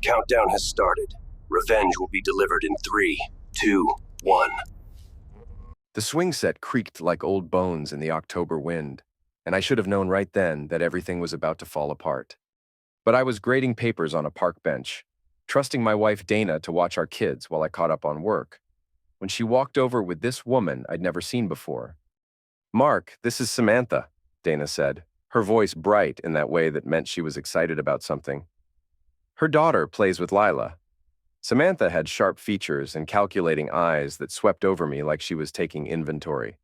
Countdown has started. Revenge will be delivered in 3, 2, 1. The swing set creaked like old bones in the October wind, and I should have known right then that everything was about to fall apart. But I was grading papers on a park bench, trusting my wife Dana to watch our kids while I caught up on work, when she walked over with this woman I'd never seen before. "Mark, this is Samantha," Dana said, her voice bright in that way that meant she was excited about something. Her daughter plays with Lila. Samantha had sharp features and calculating eyes that swept over me like she was taking inventory.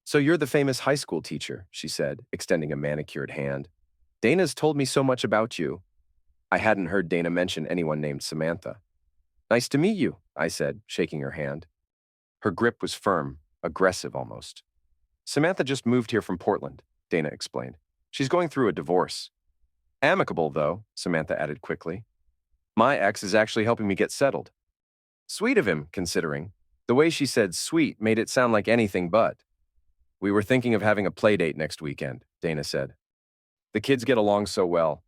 "So you're the famous high school teacher," she said, extending a manicured hand. "Dana's told me so much about you." I hadn't heard Dana mention anyone named Samantha. "Nice to meet you," I said, shaking her hand. Her grip was firm, aggressive almost. "Samantha just moved here from Portland," Dana explained. "She's going through a divorce. Amicable, though," Samantha added quickly. "My ex is actually helping me get settled." Sweet of him, considering. The way she said sweet made it sound like anything but. "We were thinking of having a play date next weekend," Dana said. "The kids get along so well."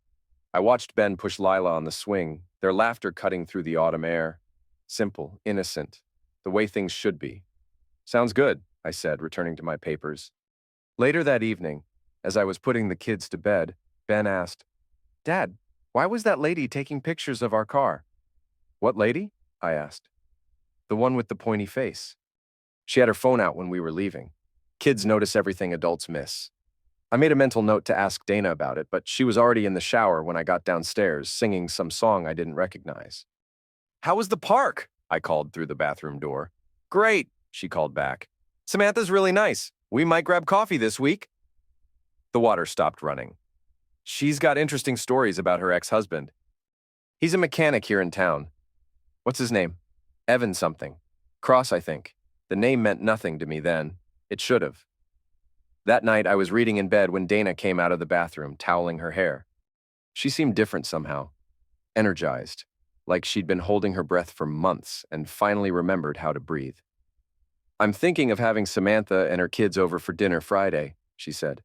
I watched Ben push Lila on the swing, their laughter cutting through the autumn air. Simple, innocent, the way things should be. "Sounds good," I said, returning to my papers. Later that evening, as I was putting the kids to bed, Ben asked, "Dad, why was that lady taking pictures of our car?" "What lady?" I asked. "The one with the pointy face. She had her phone out when we were leaving. Kids notice everything adults miss." I made a mental note to ask Dana about it, but she was already in the shower when I got downstairs, singing some song I didn't recognize. "How was the park?" I called through the bathroom door. "Great," she called back. "Samantha's really nice. We might grab coffee this week." The water stopped running. "She's got interesting stories about her ex-husband. He's a mechanic here in town. What's his name? Evan something. Cross, I think. The name meant nothing to me then. It should have." That night, I was reading in bed when Dana came out of the bathroom, toweling her hair. She seemed different somehow, energized, like she'd been holding her breath for months and finally remembered how to breathe. "I'm thinking of having Samantha and her kids over for dinner Friday," she said.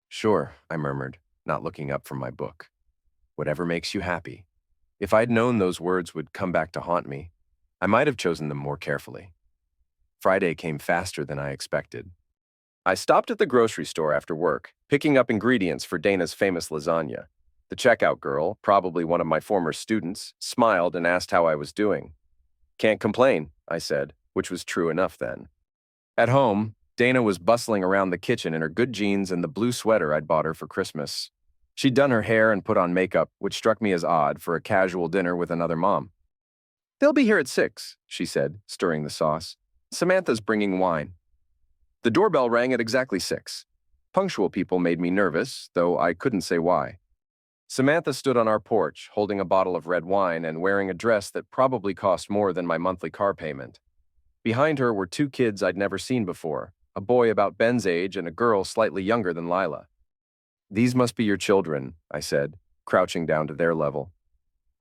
"Sure," I murmured, not looking up from my book. "Whatever makes you happy." If I'd known those words would come back to haunt me, I might have chosen them more carefully. Friday came faster than I expected. I stopped at the grocery store after work, picking up ingredients for Dana's famous lasagna. The checkout girl, probably one of my former students, smiled and asked how I was doing. "Can't complain," I said, which was true enough then. At home, Dana was bustling around the kitchen in her good jeans and the blue sweater I'd bought her for Christmas. She'd done her hair and put on makeup, which struck me as odd for a casual dinner with another mom. "They'll be here at 6, she said, stirring the sauce. "Samantha's bringing wine." The doorbell rang at exactly 6. Punctual people made me nervous, though I couldn't say why. Samantha stood on our porch, holding a bottle of red wine and wearing a dress that probably cost more than my monthly car payment. Behind her were 2 kids I'd never seen before, a boy about Ben's age and a girl slightly younger than Lila. "These must be your children," I said, crouching down to their level.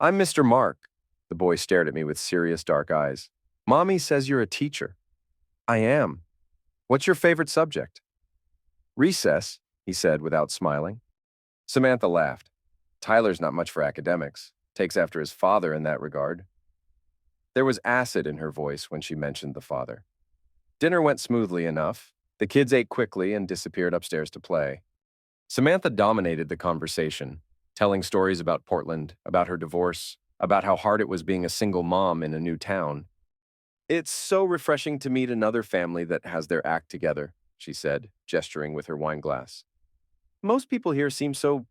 "I'm Mr. Mark." The boy stared at me with serious dark eyes. "Mommy says you're a teacher." "I am." "What's your favorite subject?" "Recess," he said without smiling. Samantha laughed. "Tyler's not much for academics. Takes after his father in that regard." There was acid in her voice when she mentioned the father. Dinner went smoothly enough. The kids ate quickly and disappeared upstairs to play. Samantha dominated the conversation, telling stories about Portland, about her divorce, about how hard it was being a single mom in a new town. "It's so refreshing to meet another family that has their act together," she said, gesturing with her wine glass. "Most people here seem so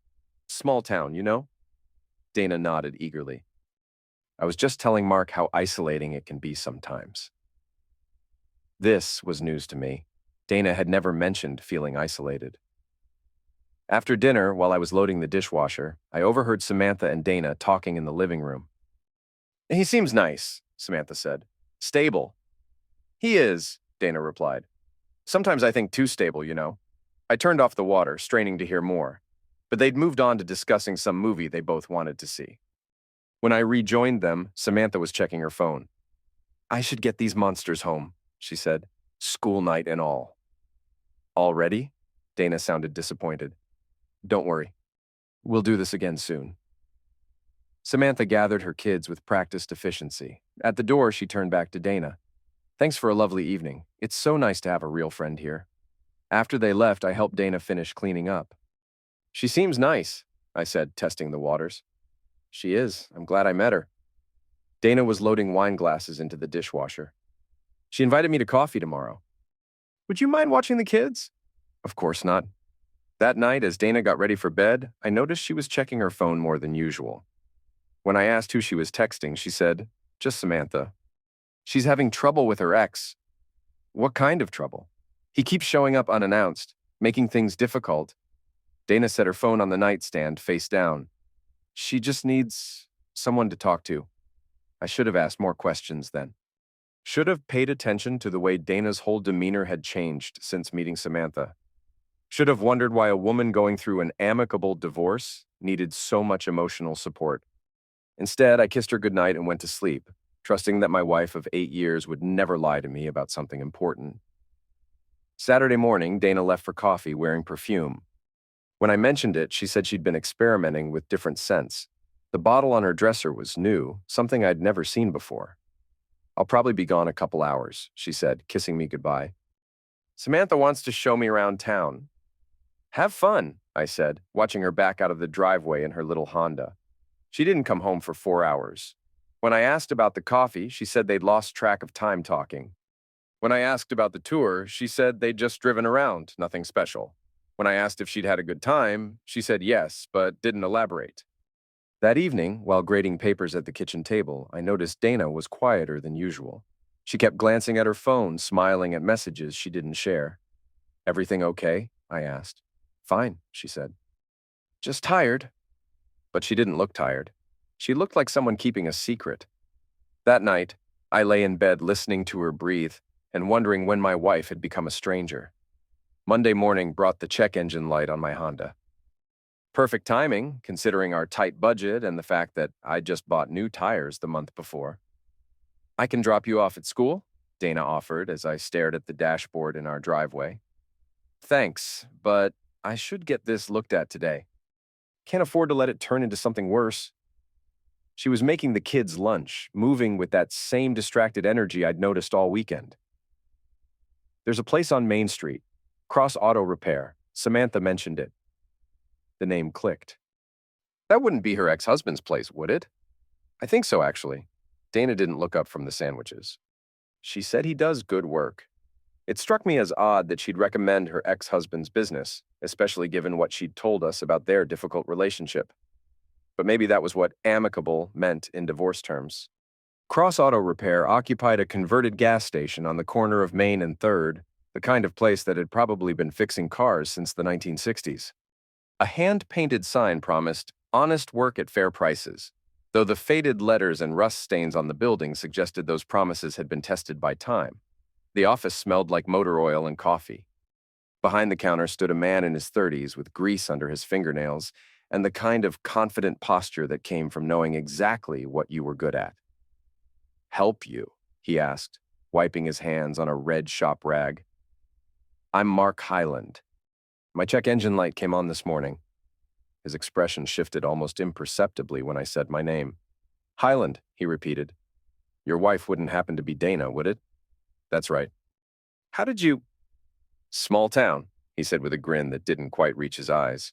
small town, you know?" Dana nodded eagerly. I was just telling Mark how isolating it can be sometimes. This was news to me. Dana had never mentioned feeling isolated. After dinner, while I was loading the dishwasher, I overheard Samantha and Dana talking in the living room. "He seems nice," Samantha said. "Stable." "He is," Dana replied. "Sometimes I think too stable, you know." I turned off the water, straining to hear more, but they'd moved on to discussing some movie they both wanted to see. When I rejoined them, Samantha was checking her phone. "I should get these monsters home," she said. "School night and all." "Already?" Dana sounded disappointed. "Don't worry. We'll do this again soon." Samantha gathered her kids with practiced efficiency. At the door, she turned back to Dana. Thanks for a lovely evening. It's so nice to have a real friend here. After they left, I helped Dana finish cleaning up. She seems nice, I said, testing the waters. She is. I'm glad I met her. Dana was loading wine glasses into the dishwasher. She invited me to coffee tomorrow. Would you mind watching the kids? Of course not. That night, as Dana got ready for bed, I noticed she was checking her phone more than usual. When I asked who she was texting, she said, just Samantha. She's having trouble with her ex. What kind of trouble? He keeps showing up unannounced, making things difficult. Dana set her phone on the nightstand, face down. She just needs someone to talk to. I should have asked more questions then. Should have paid attention to the way Dana's whole demeanor had changed since meeting Samantha. Should have wondered why a woman going through an amicable divorce needed so much emotional support. Instead, I kissed her goodnight and went to sleep, trusting that my wife of 8 years would never lie to me about something important. Saturday morning, Dana left for coffee wearing perfume. When I mentioned it, she said she'd been experimenting with different scents. The bottle on her dresser was new, something I'd never seen before. I'll probably be gone a couple hours, she said, kissing me goodbye. Samantha wants to show me around town. Have fun, I said, watching her back out of the driveway in her little Honda. She didn't come home for 4 hours. When I asked about the coffee, she said they'd lost track of time talking. When I asked about the tour, she said they'd just driven around, nothing special. When I asked if she'd had a good time, she said yes, but didn't elaborate. That evening, while grading papers at the kitchen table, I noticed Dana was quieter than usual. She kept glancing at her phone, smiling at messages she didn't share. Everything okay? I asked. Fine, she said. Just tired. But she didn't look tired. She looked like someone keeping a secret. That night, I lay in bed listening to her breathe and wondering when my wife had become a stranger. Monday morning brought the check engine light on my Honda. Perfect timing, considering our tight budget and the fact that I just bought new tires the month before. I can drop you off at school, Dana offered as I stared at the dashboard in our driveway. Thanks, but I should get this looked at today. Can't afford to let it turn into something worse. She was making the kids' lunch, moving with that same distracted energy I'd noticed all weekend. There's a place on Main Street, Cross Auto Repair. Samantha mentioned it. The name clicked. That wouldn't be her ex-husband's place, would it? I think so, actually. Dana didn't look up from the sandwiches. She said he does good work. It struck me as odd that she'd recommend her ex-husband's business, especially given what she'd told us about their difficult relationship. But maybe that was what amicable meant in divorce terms. Cross Auto Repair occupied a converted gas station on the corner of Main and 3rd, the kind of place that had probably been fixing cars since the 1960s. A hand-painted sign promised honest work at fair prices, though the faded letters and rust stains on the building suggested those promises had been tested by time. The office smelled like motor oil and coffee. Behind the counter stood a man in his 30s with grease under his fingernails and the kind of confident posture that came from knowing exactly what you were good at. Help you? He asked, wiping his hands on a red shop rag. I'm Mark Highland. My check engine light came on this morning. His expression shifted almost imperceptibly when I said my name. Highland, he repeated. Your wife wouldn't happen to be Dana, would it? That's right. How did you... Small town, he said with a grin that didn't quite reach his eyes.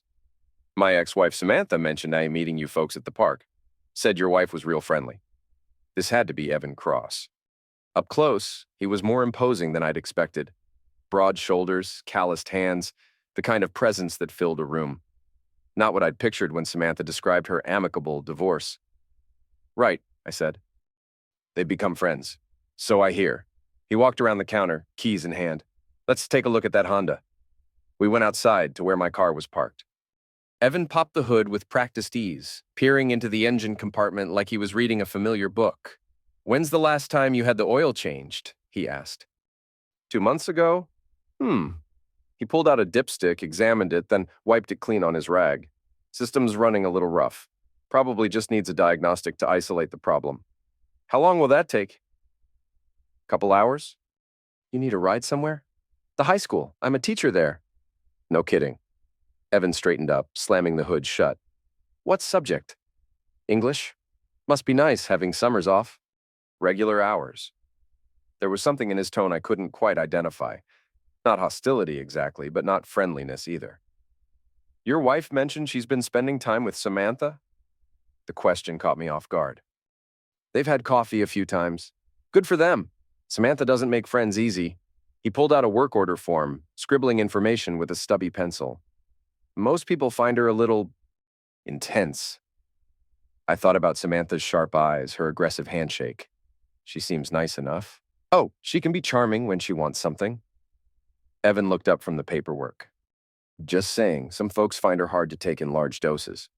My ex-wife Samantha mentioned I meeting you folks at the park. Said your wife was real friendly. This had to be Evan Cross. Up close, he was more imposing than I'd expected. Broad shoulders, calloused hands, the kind of presence that filled a room. Not what I'd pictured when Samantha described her amicable divorce. Right, I said. They've become friends. So I hear. He walked around the counter, keys in hand. Let's take a look at that Honda. We went outside to where my car was parked. Evan popped the hood with practiced ease, peering into the engine compartment like he was reading a familiar book. When's the last time you had the oil changed? He asked. 2 months ago? He pulled out a dipstick, examined it, then wiped it clean on his rag. System's running a little rough. Probably just needs a diagnostic to isolate the problem. How long will that take? Couple hours? You need a ride somewhere? The high school. I'm a teacher there. No kidding. Evan straightened up, slamming the hood shut. What subject? English? Must be nice having summers off. Regular hours. There was something in his tone I couldn't quite identify. Not hostility exactly, but not friendliness either. Your wife mentioned she's been spending time with Samantha? The question caught me off guard. They've had coffee a few times. Good for them. Samantha doesn't make friends easy. He pulled out a work order form, scribbling information with a stubby pencil. Most people find her a little intense. I thought about Samantha's sharp eyes, her aggressive handshake. She seems nice enough. Oh, she can be charming when she wants something. Evan looked up from the paperwork. Just saying, some folks find her hard to take in large doses.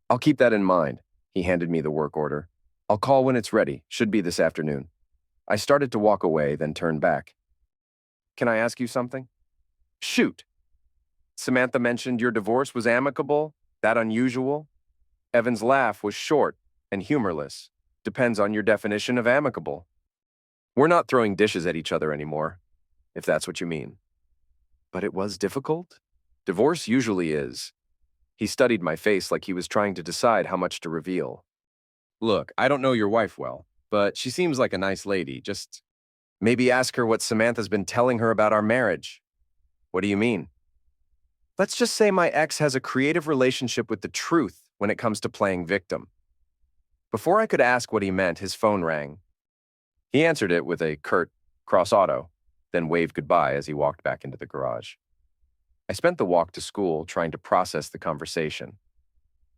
I'll keep that in mind. He handed me the work order. I'll call when it's ready. Should be this afternoon. I started to walk away, then turned back. Can I ask you something? Shoot. Samantha mentioned your divorce was amicable? That unusual? Evan's laugh was short and humorless. Depends on your definition of amicable. We're not throwing dishes at each other anymore, if that's what you mean. But it was difficult? Divorce usually is. He studied my face like he was trying to decide how much to reveal. Look, I don't know your wife well, but she seems like a nice lady. Just maybe ask her what Samantha's been telling her about our marriage. What do you mean? Let's just say my ex has a creative relationship with the truth when it comes to playing victim. Before I could ask what he meant, his phone rang. He answered it with a curt, cross auto, then waved goodbye as he walked back into the garage. I spent the walk to school trying to process the conversation.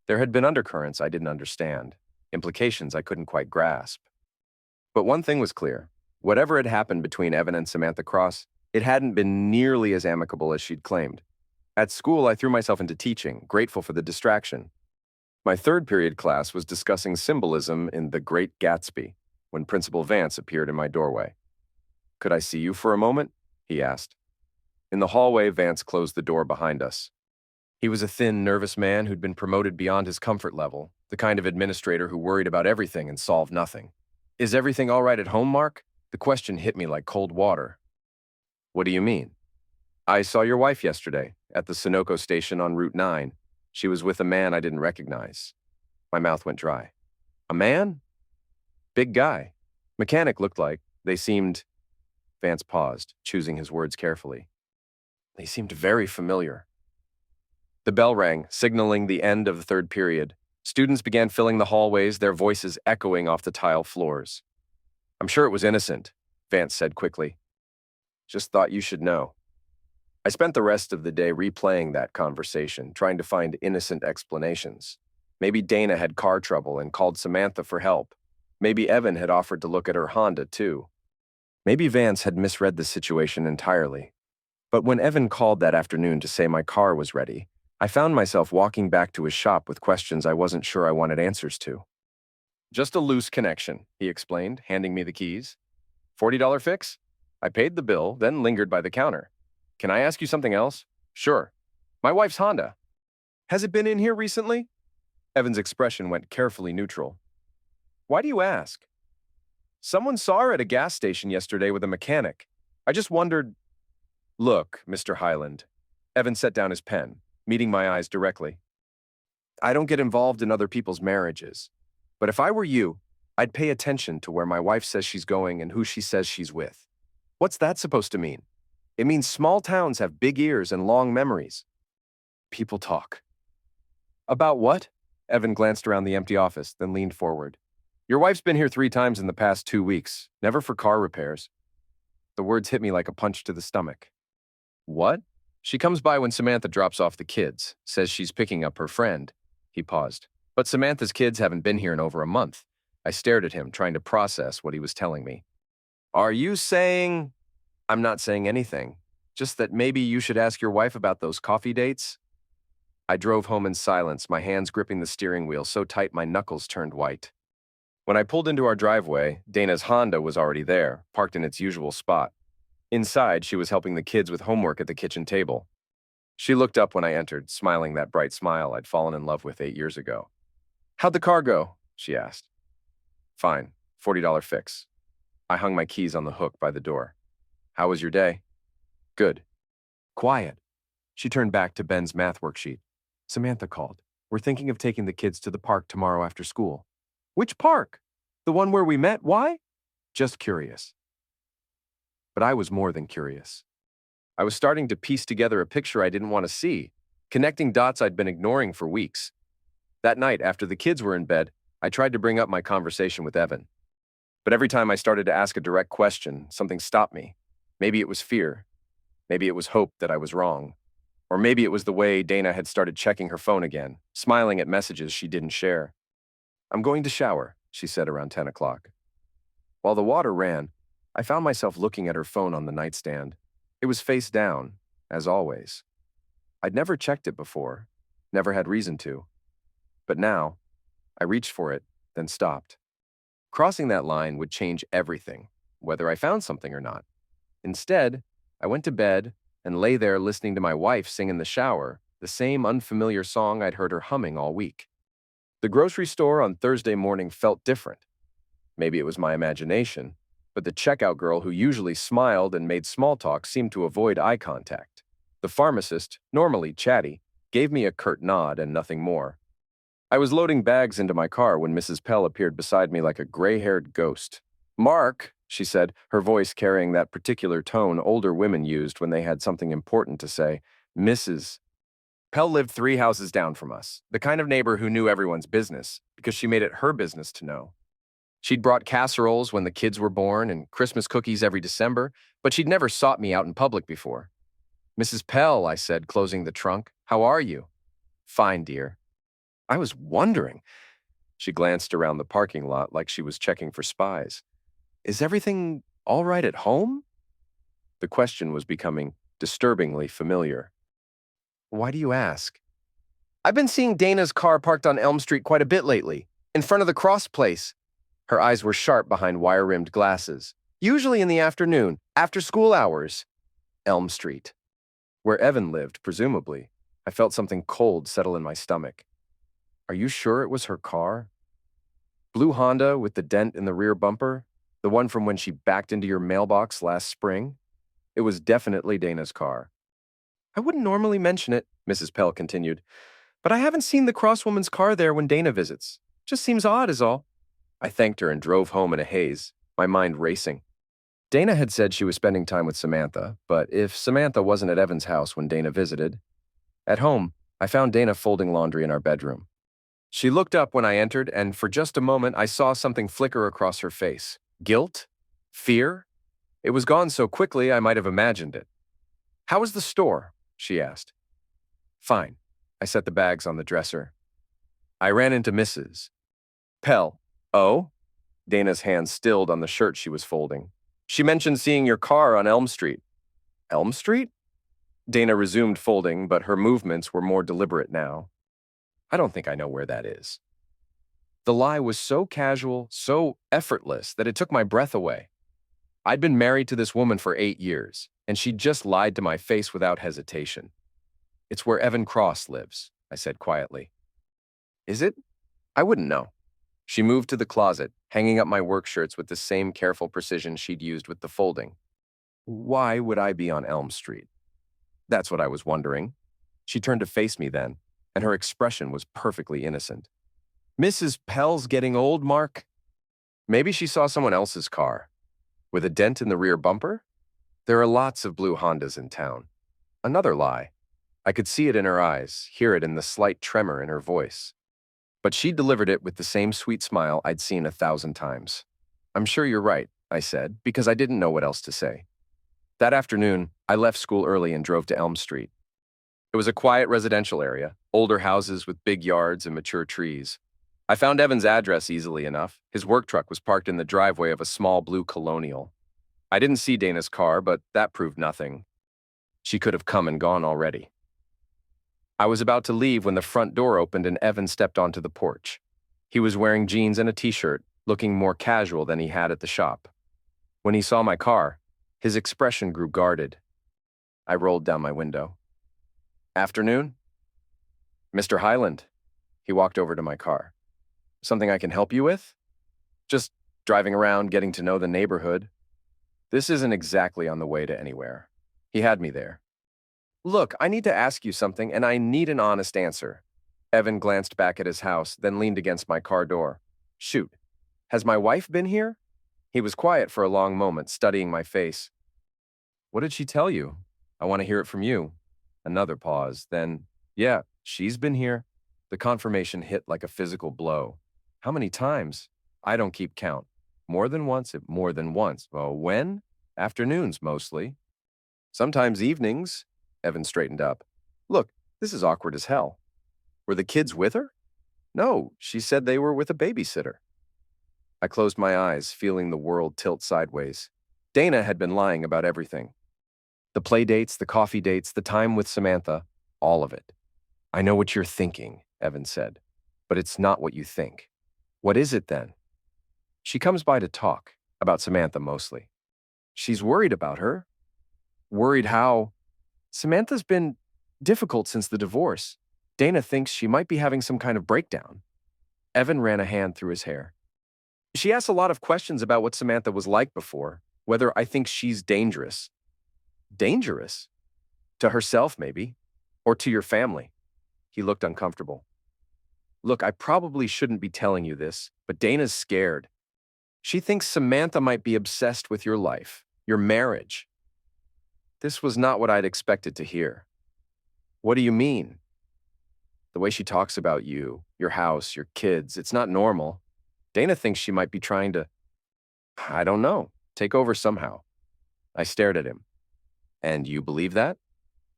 There had been undercurrents I didn't understand, implications I couldn't quite grasp. But one thing was clear. Whatever had happened between Evan and Samantha Cross, it hadn't been nearly as amicable as she'd claimed. At school, I threw myself into teaching, grateful for the distraction. My third period class was discussing symbolism in The Great Gatsby when Principal Vance appeared in my doorway. Could I see you for a moment? He asked. In the hallway, Vance closed the door behind us. He was a thin, nervous man who'd been promoted beyond his comfort level, the kind of administrator who worried about everything and solved nothing. Is everything all right at home, Mark? The question hit me like cold water. What do you mean? I saw your wife yesterday at the Sunoco station on Route 9. She was with a man I didn't recognize. My mouth went dry. A man? Big guy. Mechanic looked like. They seemed... Vance paused, choosing his words carefully. They seemed very familiar. The bell rang, signaling the end of the third period. Students began filling the hallways, their voices echoing off the tile floors. I'm sure it was innocent, Vance said quickly. Just thought you should know. I spent the rest of the day replaying that conversation, trying to find innocent explanations. Maybe Dana had car trouble and called Samantha for help. Maybe Evan had offered to look at her Honda, too. Maybe Vance had misread the situation entirely. But when Evan called that afternoon to say my car was ready, I found myself walking back to his shop with questions I wasn't sure I wanted answers to. Just a loose connection, he explained, handing me the keys. $40 fix? I paid the bill, then lingered by the counter. Can I ask you something else? Sure. My wife's Honda. Has it been in here recently? Evan's expression went carefully neutral. Why do you ask? Someone saw her at a gas station yesterday with a mechanic. I just wondered... Look, Mr. Highland. Evan set down his pen, meeting my eyes directly. I don't get involved in other people's marriages. But if I were you, I'd pay attention to where my wife says she's going and who she says she's with. What's that supposed to mean? It means small towns have big ears and long memories. People talk. About what? Evan glanced around the empty office, then leaned forward. Your wife's been here 3 times in the past 2 weeks, never for car repairs. The words hit me like a punch to the stomach. What? She comes by when Samantha drops off the kids, says she's picking up her friend. He paused. But Samantha's kids haven't been here in over a month. I stared at him, trying to process what he was telling me. Are you saying... I'm not saying anything. Just that maybe you should ask your wife about those coffee dates? I drove home in silence, my hands gripping the steering wheel so tight my knuckles turned white. When I pulled into our driveway, Dana's Honda was already there, parked in its usual spot. Inside, she was helping the kids with homework at the kitchen table. She looked up when I entered, smiling that bright smile I'd fallen in love with 8 years ago. How'd the car go? She asked. Fine, $40 fix. I hung my keys on the hook by the door. How was your day? Good. Quiet. She turned back to Ben's math worksheet. Samantha called. We're thinking of taking the kids to the park tomorrow after school. Which park? The one where we met? Why? Just curious. But I was more than curious. I was starting to piece together a picture I didn't want to see, connecting dots I'd been ignoring for weeks. That night, after the kids were in bed, I tried to bring up my conversation with Evan. But every time I started to ask a direct question, something stopped me. Maybe it was fear. Maybe it was hope that I was wrong. Or maybe it was the way Dana had started checking her phone again, smiling at messages she didn't share. "I'm going to shower," she said around 10 o'clock. While the water ran, I found myself looking at her phone on the nightstand. It was face down, as always. I'd never checked it before, never had reason to. But now, I reached for it, then stopped. Crossing that line would change everything, whether I found something or not. Instead, I went to bed and lay there listening to my wife sing in the shower, the same unfamiliar song I'd heard her humming all week. The grocery store on Thursday morning felt different. Maybe it was my imagination, but the checkout girl who usually smiled and made small talk seemed to avoid eye contact. The pharmacist, normally chatty, gave me a curt nod and nothing more. I was loading bags into my car when Mrs. Pell appeared beside me like a gray-haired ghost. "Mark," she said, her voice carrying that particular tone older women used when they had something important to say. Mrs. Pell lived 3 houses down from us, the kind of neighbor who knew everyone's business, because she made it her business to know. She'd brought casseroles when the kids were born and Christmas cookies every December, but she'd never sought me out in public before. "Mrs. Pell," I said, closing the trunk, "how are you?" "Fine, dear." I was wondering. She glanced around the parking lot like she was checking for spies. "Is everything all right at home?" The question was becoming disturbingly familiar. "Why do you ask?" "I've been seeing Dana's car parked on Elm Street quite a bit lately, in front of the Cross place." Her eyes were sharp behind wire-rimmed glasses. "Usually in the afternoon, after school hours." Elm Street. Where Evan lived, presumably. I felt something cold settle in my stomach. Are you sure it was her car? Blue Honda with the dent in the rear bumper? The one from when she backed into your mailbox last spring? It was definitely Dana's car. "I wouldn't normally mention it," Mrs. Pell continued, "but I haven't seen the crosswoman's car there when Dana visits. Just seems odd is all." I thanked her and drove home in a haze, my mind racing. Dana had said she was spending time with Samantha, but if Samantha wasn't at Evan's house when Dana visited... At home, I found Dana folding laundry in our bedroom. She looked up when I entered, and for just a moment I saw something flicker across her face. Guilt? Fear? It was gone so quickly I might have imagined it. "How was the store?" she asked. "Fine." I set the bags on the dresser. I ran into Mrs. Pell. "Oh?" Dana's hand stilled on the shirt she was folding. "She mentioned seeing your car on Elm Street." "Elm Street?" Dana resumed folding, but her movements were more deliberate now. "I don't think I know where that is." The lie was so casual, so effortless, that it took my breath away. I'd been married to this woman for 8 years, and she'd just lied to my face without hesitation. "It's where Evan Cross lives," I said quietly. "Is it? I wouldn't know." She moved to the closet, hanging up my work shirts with the same careful precision she'd used with the folding. Why would I be on Elm Street? That's what I was wondering. She turned to face me then, and her expression was perfectly innocent. "Mrs. Pell's getting old, Mark?" Maybe she saw someone else's car. With a dent in the rear bumper? There are lots of blue Hondas in town. Another lie. I could see it in her eyes, hear it in the slight tremor in her voice. But she delivered it with the same sweet smile I'd seen 1,000 times. "I'm sure you're right," I said, because I didn't know what else to say. That afternoon, I left school early and drove to Elm Street. It was a quiet residential area, older houses with big yards and mature trees. I found Evan's address easily enough. His work truck was parked in the driveway of a small blue Colonial. I didn't see Dana's car, but that proved nothing. She could have come and gone already. I was about to leave when the front door opened and Evan stepped onto the porch. He was wearing jeans and a t-shirt, looking more casual than he had at the shop. When he saw my car, his expression grew guarded. I rolled down my window. "Afternoon?" "Mr. Highland." He walked over to my car. "Something I can help you with?" "Just driving around, getting to know the neighborhood." This isn't exactly on the way to anywhere. He had me there. "Look, I need to ask you something, and I need an honest answer." Evan glanced back at his house, then leaned against my car door. Shoot, has my wife been here? He was quiet for a long moment, studying my face. What did she tell you? I want to hear it from you. Another pause, then, yeah, she's been here. The confirmation hit like a physical blow. How many times? I don't keep count. More than once, more than once. Well, when? Afternoons, mostly. Sometimes evenings. Evan straightened up. Look, this is awkward as hell. Were the kids with her? No, she said they were with a babysitter. I closed my eyes, feeling the world tilt sideways. Dana had been lying about everything. The play dates, the coffee dates, the time with Samantha, all of it. I know what you're thinking, Evan said, but it's not what you think. What is it then? She comes by to talk, about Samantha mostly. She's worried about her. Worried how? Samantha's been difficult since the divorce. Dana thinks she might be having some kind of breakdown. Evan ran a hand through his hair. She asks a lot of questions about what Samantha was like before, whether I think she's dangerous. Dangerous? To herself, maybe. Or to your family. He looked uncomfortable. Look, I probably shouldn't be telling you this, but Dana's scared. She thinks Samantha might be obsessed with your life, your marriage. This was not what I'd expected to hear. What do you mean? The way she talks about you, your house, your kids, it's not normal. Dana thinks she might be trying to, I don't know, take over somehow. I stared at him. And you believe that?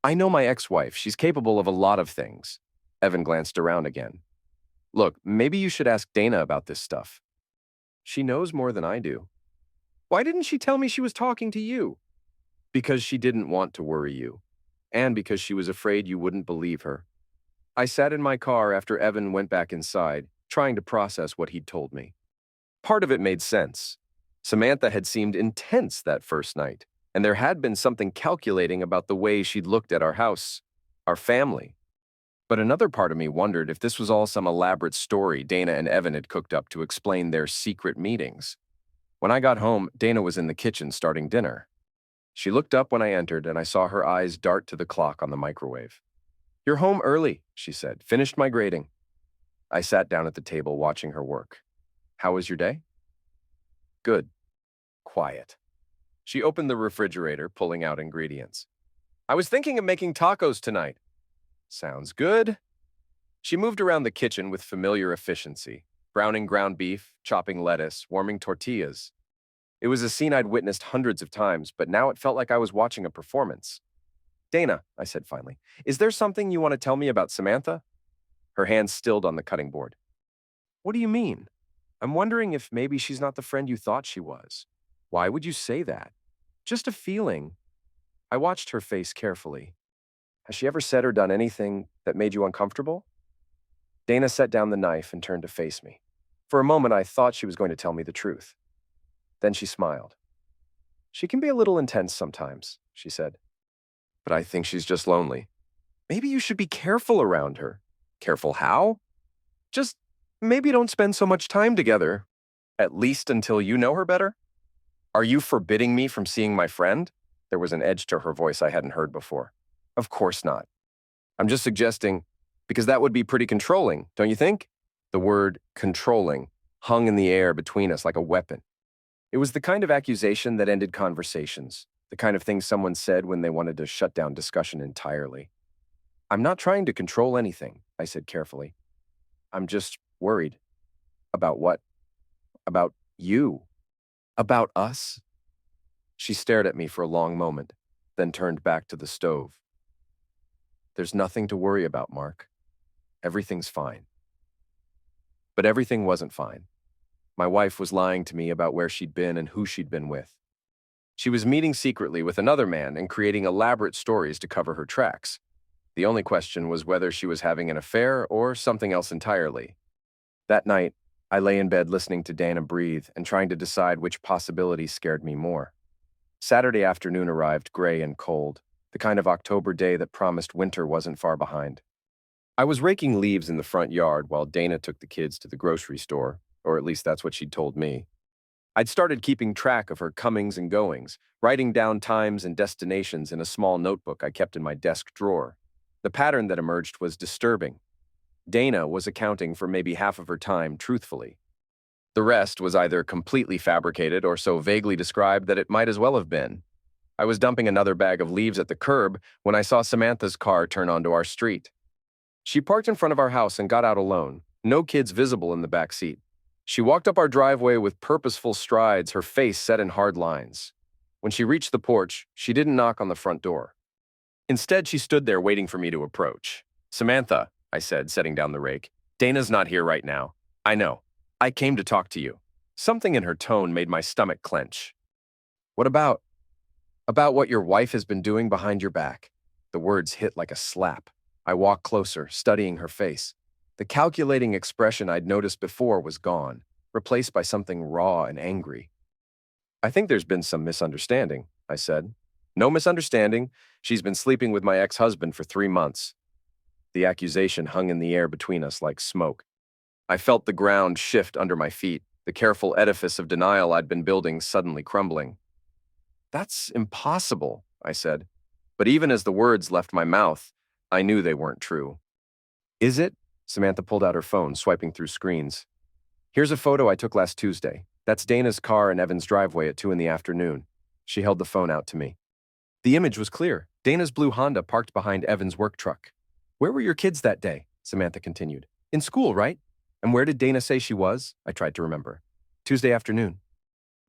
I know my ex-wife. She's capable of a lot of things. Evan glanced around again. Look, maybe you should ask Dana about this stuff. She knows more than I do. Why didn't she tell me she was talking to you? Because she didn't want to worry you. And because she was afraid you wouldn't believe her. I sat in my car after Evan went back inside, trying to process what he'd told me. Part of it made sense. Samantha had seemed intense that first night, and there had been something calculating about the way she'd looked at our house, our family. But another part of me wondered if this was all some elaborate story Dana and Evan had cooked up to explain their secret meetings. When I got home, Dana was in the kitchen starting dinner. She looked up when I entered, and I saw her eyes dart to the clock on the microwave. You're home early, she said. Finished my grading. I sat down at the table watching her work. How was your day? Good. Quiet. She opened the refrigerator, pulling out ingredients. I was thinking of making tacos tonight. Sounds good. She moved around the kitchen with familiar efficiency, browning ground beef, chopping lettuce, warming tortillas. It was a scene I'd witnessed hundreds of times, but now it felt like I was watching a performance. Dana, I said finally, is there something you want to tell me about Samantha? Her hands stilled on the cutting board. What do you mean? I'm wondering if maybe she's not the friend you thought she was. Why would you say that? Just a feeling. I watched her face carefully. Has she ever said or done anything that made you uncomfortable? Dana set down the knife and turned to face me. For a moment, I thought she was going to tell me the truth. Then she smiled. She can be a little intense sometimes, she said. But I think she's just lonely. Maybe you should be careful around her. Careful how? Just maybe don't spend so much time together, at least until you know her better. Are you forbidding me from seeing my friend? There was an edge to her voice I hadn't heard before. Of course not. I'm just suggesting, because that would be pretty controlling, don't you think? The word controlling hung in the air between us like a weapon. It was the kind of accusation that ended conversations, the kind of thing someone said when they wanted to shut down discussion entirely. I'm not trying to control anything, I said carefully. I'm just worried. About what? About you. About us? She stared at me for a long moment, then turned back to the stove. There's nothing to worry about, Mark. Everything's fine. But everything wasn't fine. My wife was lying to me about where she'd been and who she'd been with. She was meeting secretly with another man and creating elaborate stories to cover her tracks. The only question was whether she was having an affair or something else entirely. That night, I lay in bed listening to Dana breathe and trying to decide which possibility scared me more. Saturday afternoon arrived gray and cold, the kind of October day that promised winter wasn't far behind. I was raking leaves in the front yard while Dana took the kids to the grocery store, or at least that's what she'd told me. I'd started keeping track of her comings and goings, writing down times and destinations in a small notebook I kept in my desk drawer. The pattern that emerged was disturbing. Dana was accounting for maybe half of her time truthfully. The rest was either completely fabricated or so vaguely described that it might as well have been. I was dumping another bag of leaves at the curb when I saw Samantha's car turn onto our street. She parked in front of our house and got out alone, no kids visible in the back seat. She walked up our driveway with purposeful strides, her face set in hard lines. When she reached the porch, she didn't knock on the front door. Instead, she stood there waiting for me to approach. "Samantha," I said, setting down the rake, "Dana's not here right now. I know. I came to talk to you." Something in her tone made my stomach clench. "What about? About what your wife has been doing behind your back?" The words hit like a slap. I walked closer, studying her face. The calculating expression I'd noticed before was gone, replaced by something raw and angry. "I think there's been some misunderstanding," I said. "No misunderstanding. She's been sleeping with my ex-husband for 3 months." The accusation hung in the air between us like smoke. I felt the ground shift under my feet, the careful edifice of denial I'd been building suddenly crumbling. "That's impossible," I said. But even as the words left my mouth, I knew they weren't true. "Is it?" Samantha pulled out her phone, swiping through screens. "Here's a photo I took last Tuesday. That's Dana's car in Evan's driveway at 2 in the afternoon. She held the phone out to me. The image was clear. Dana's blue Honda parked behind Evan's work truck. "Where were your kids that day?" Samantha continued. "In school, right? And where did Dana say she was?" I tried to remember. "Tuesday afternoon."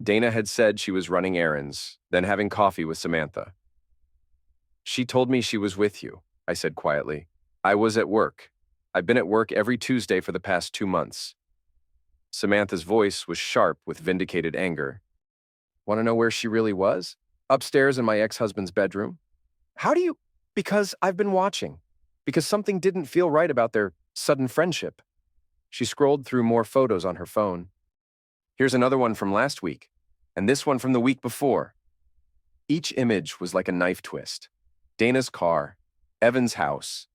Dana had said she was running errands, then having coffee with Samantha. "She told me she was with you," I said quietly. "I was at work. I've been at work every Tuesday for the past 2 months. Samantha's voice was sharp with vindicated anger. "Want to know where she really was? Upstairs in my ex-husband's bedroom." "How do you—" "Because I've been watching. Because something didn't feel right about their sudden friendship." She scrolled through more photos on her phone. "Here's another one from last week, and this one from the week before." Each image was like a knife twist. Dana's car, Evan's house,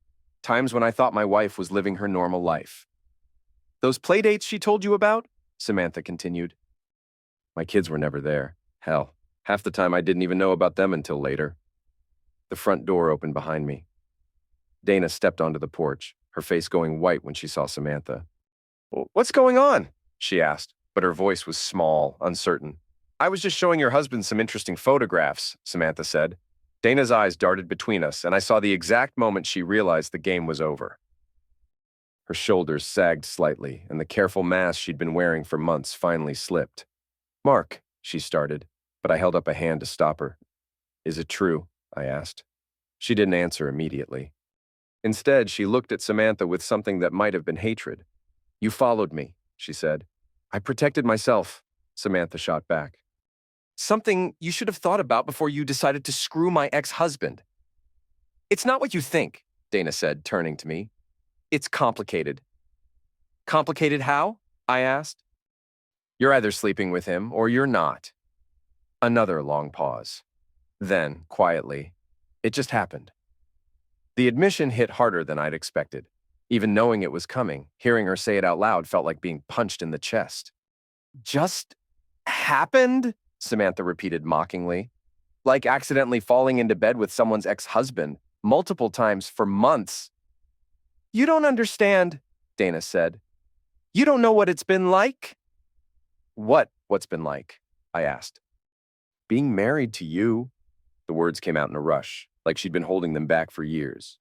times when I thought my wife was living her normal life. "Those playdates she told you about?" Samantha continued. "My kids were never there. Hell, half the time I didn't even know about them until later." The front door opened behind me. Dana stepped onto the porch, her face going white when she saw Samantha. "What's going on?" she asked, but her voice was small, uncertain. "I was just showing your husband some interesting photographs," Samantha said. Dana's eyes darted between us, and I saw the exact moment she realized the game was over. Her shoulders sagged slightly, and the careful mask she'd been wearing for months finally slipped. "Mark," she started, but I held up a hand to stop her. "Is it true?" I asked. She didn't answer immediately. Instead, she looked at Samantha with something that might have been hatred. "You followed me," she said. "I protected myself," Samantha shot back. "Something you should have thought about before you decided to screw my ex-husband." "It's not what you think," Dana said, turning to me. "It's complicated." "Complicated how?" I asked. "You're either sleeping with him or you're not." Another long pause. Then, quietly, "It just happened." The admission hit harder than I'd expected. Even knowing it was coming, hearing her say it out loud felt like being punched in the chest. "Just happened?" Samantha repeated mockingly. "Like accidentally falling into bed with someone's ex-husband, multiple times for months." "You don't understand," Dana said. "You don't know what it's been like." What's been like?" I asked. "Being married to you." The words came out in a rush, like she'd been holding them back for years.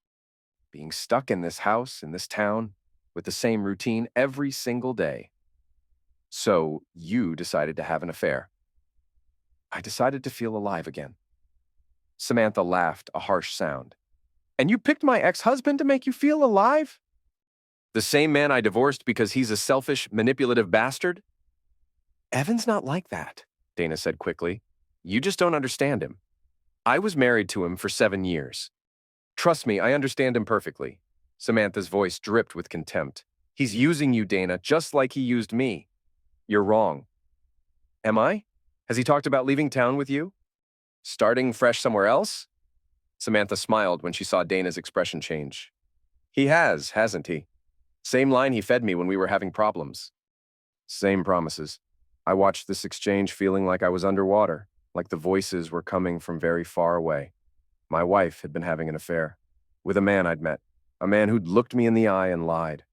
"Being stuck in this house, in this town, with the same routine every single day." "So you decided to have an affair." "I decided to feel alive again." Samantha laughed, a harsh sound. "And you picked my ex-husband to make you feel alive?" "The same man I divorced because he's a selfish, manipulative bastard?" "Evan's not like that," Dana said quickly. "You just don't understand him. I was married to him for 7 years. Trust me, I understand him perfectly." Samantha's voice dripped with contempt. "He's using you, Dana, just like he used me." "You're wrong." "Am I? Has he talked about leaving town with you? Starting fresh somewhere else?" Samantha smiled when she saw Dana's expression change. "He has, hasn't he? Same line he fed me when we were having problems." Same promises. I watched this exchange feeling like I was underwater, like the voices were coming from very far away. My wife had been having an affair with a man I'd met, a man who'd looked me in the eye and lied.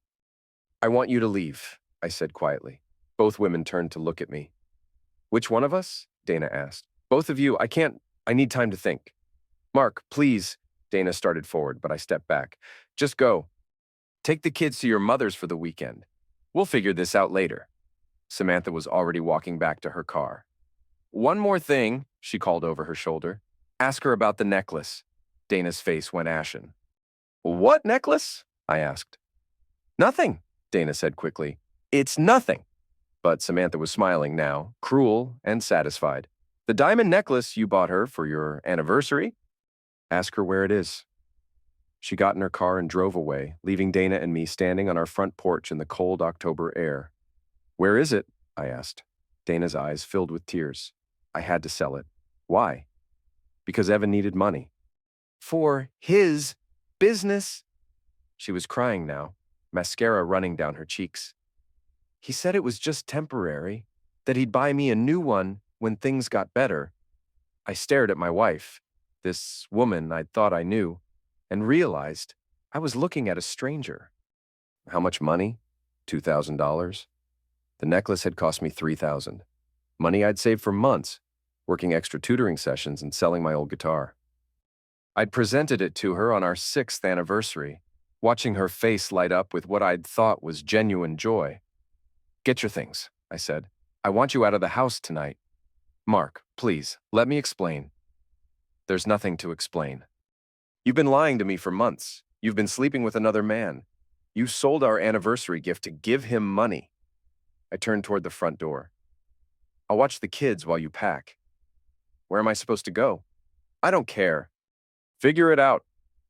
"I want you to leave," I said quietly. Both women turned to look at me. Which one of us? Dana asked. Both of you, I need time to think. Mark, please. Dana started forward, but I stepped back. Just go. Take the kids to your mother's for the weekend. We'll figure this out later. Samantha was already walking back to her car. One more thing, she called over her shoulder. Ask her about the necklace. Dana's face went ashen. What necklace? I asked. Nothing, Dana said quickly. It's nothing. But Samantha was smiling now, cruel and satisfied. The diamond necklace you bought her for your anniversary? Ask her where it is. She got in her car and drove away, leaving Dana and me standing on our front porch in the cold October air. Where is it? I asked. Dana's eyes filled with tears. I had to sell it. Why? Because Evan needed money. For his business? She was crying now, mascara running down her cheeks. He said it was just temporary, that he'd buy me a new one when things got better. I stared at my wife, this woman I'd thought I knew, and realized I was looking at a stranger. How much money? $2,000. The necklace had cost me $3,000. Money I'd saved for months, working extra tutoring sessions and selling my old guitar. I'd presented it to her on our 6th anniversary, watching her face light up with what I'd thought was genuine joy. Get your things, I said. I want you out of the house tonight. Mark, please, let me explain. There's nothing to explain. You've been lying to me for months. You've been sleeping with another man. You sold our anniversary gift to give him money. I turned toward the front door. I'll watch the kids while you pack. Where am I supposed to go? I don't care. Figure it out.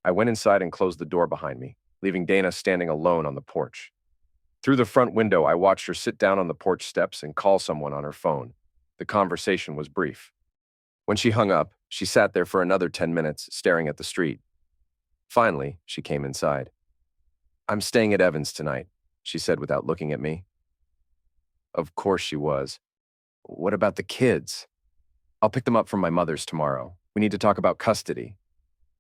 I went inside and closed the door behind me, leaving Dana standing alone on the porch. Through the front window, I watched her sit down on the porch steps and call someone on her phone. The conversation was brief. When she hung up, she sat there for another 10 minutes, staring at the street. Finally, she came inside. I'm staying at Evan's tonight, she said without looking at me. Of course she was. What about the kids? I'll pick them up from my mother's tomorrow. We need to talk about custody.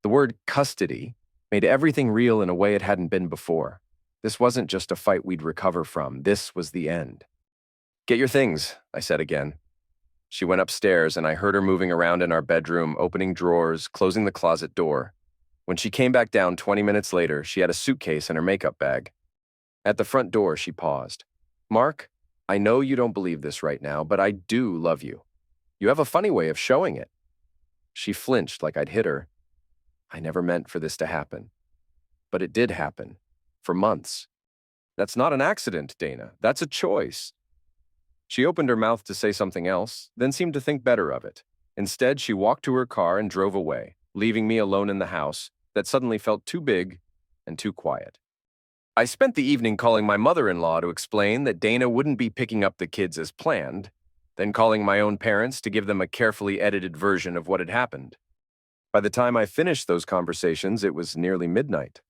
The word custody made everything real in a way it hadn't been before. This wasn't just a fight we'd recover from. This was the end. Get your things, I said again. She went upstairs, and I heard her moving around in our bedroom, opening drawers, closing the closet door. When she came back down 20 minutes later, she had a suitcase and her makeup bag. At the front door, she paused. Mark, I know you don't believe this right now, but I do love you. You have a funny way of showing it. She flinched like I'd hit her. I never meant for this to happen. But it did happen. For months. That's not an accident, Dana. That's a choice. She opened her mouth to say something else, then seemed to think better of it. Instead, she walked to her car and drove away, leaving me alone in the house that suddenly felt too big and too quiet. I spent the evening calling my mother-in-law to explain that Dana wouldn't be picking up the kids as planned, then calling my own parents to give them a carefully edited version of what had happened. By the time I finished those conversations, it was nearly midnight.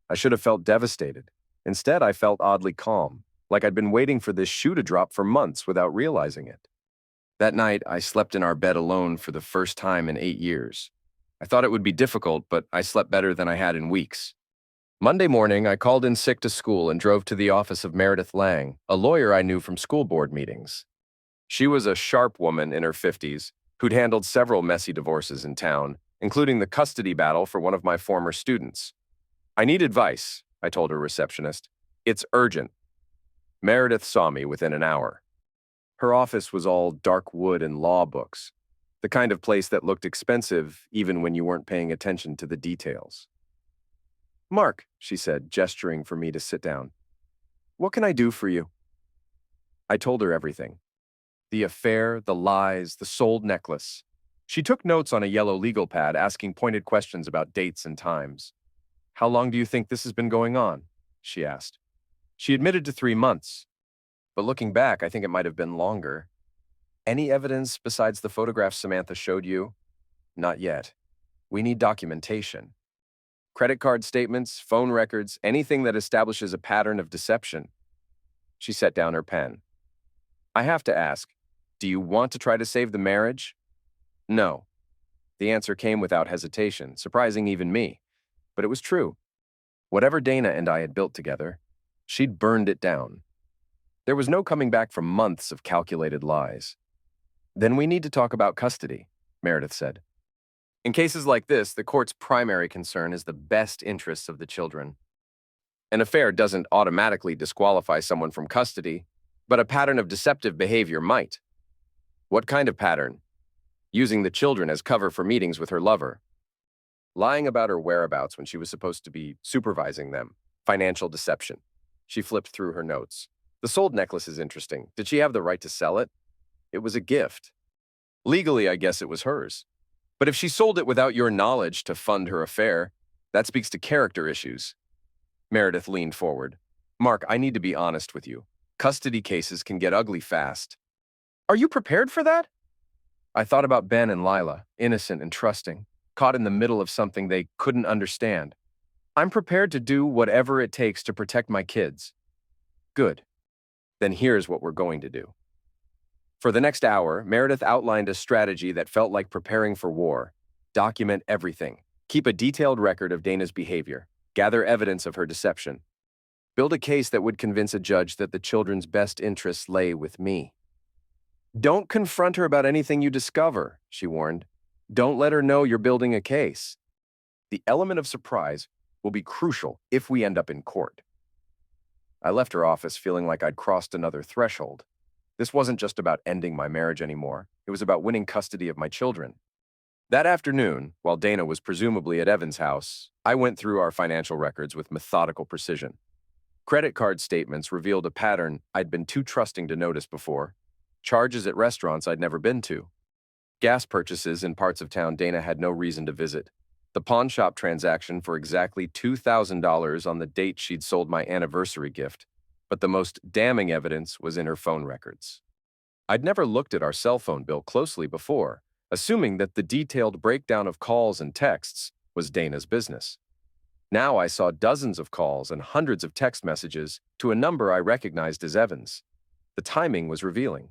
I should have felt devastated. Instead, I felt oddly calm, like I'd been waiting for this shoe to drop for months without realizing it. That night, I slept in our bed alone for the first time in 8 years. I thought it would be difficult, but I slept better than I had in weeks. Monday morning, I called in sick to school and drove to the office of Meredith Lang, a lawyer I knew from school board meetings. She was a sharp woman in her 50s who'd handled several messy divorces in town, including the custody battle for one of my former students. I need advice, I told her receptionist. It's urgent. Meredith saw me within an hour. Her office was all dark wood and law books, the kind of place that looked expensive even when you weren't paying attention to the details. Mark, she said, gesturing for me to sit down. What can I do for you? I told her everything. The affair, the lies, the sold necklace. She took notes on a yellow legal pad, asking pointed questions about dates and times. How long do you think this has been going on? She asked. She admitted to 3 months. But looking back, I think it might have been longer. Any evidence besides the photographs Samantha showed you? Not yet. We need documentation. Credit card statements, phone records, anything that establishes a pattern of deception. She set down her pen. I have to ask, do you want to try to save the marriage? No. The answer came without hesitation, surprising even me. But it was true. Whatever Dana and I had built together, she'd burned it down. There was no coming back from months of calculated lies. Then we need to talk about custody, Meredith said. In cases like this, the court's primary concern is the best interests of the children. An affair doesn't automatically disqualify someone from custody, but a pattern of deceptive behavior might. What kind of pattern? Using the children as cover for meetings with her lover. Lying about her whereabouts when she was supposed to be supervising them. Financial deception. She flipped through her notes. The sold necklace is interesting. Did she have the right to sell it? It was a gift. Legally, I guess it was hers. But if she sold it without your knowledge to fund her affair, that speaks to character issues. Meredith leaned forward. Mark, I need to be honest with you. Custody cases can get ugly fast. Are you prepared for that? I thought about Ben and Lila, innocent and trusting, caught in the middle of something they couldn't understand. I'm prepared to do whatever it takes to protect my kids. Good. Then here's what we're going to do. For the next hour, Meredith outlined a strategy that felt like preparing for war. Document everything. Keep a detailed record of Dana's behavior. Gather evidence of her deception. Build a case that would convince a judge that the children's best interests lay with me. Don't confront her about anything you discover, she warned. Don't let her know you're building a case. The element of surprise will be crucial if we end up in court. I left her office feeling like I'd crossed another threshold. This wasn't just about ending my marriage anymore. It was about winning custody of my children. That afternoon, while Dana was presumably at Evan's house, I went through our financial records with methodical precision. Credit card statements revealed a pattern I'd been too trusting to notice before. Charges at restaurants I'd never been to. Gas purchases in parts of town Dana had no reason to visit. The pawn shop transaction for exactly $2,000 on the date she'd sold my anniversary gift. But the most damning evidence was in her phone records. I'd never looked at our cell phone bill closely before, assuming that the detailed breakdown of calls and texts was Dana's business. Now I saw dozens of calls and hundreds of text messages to a number I recognized as Evan's. The timing was revealing.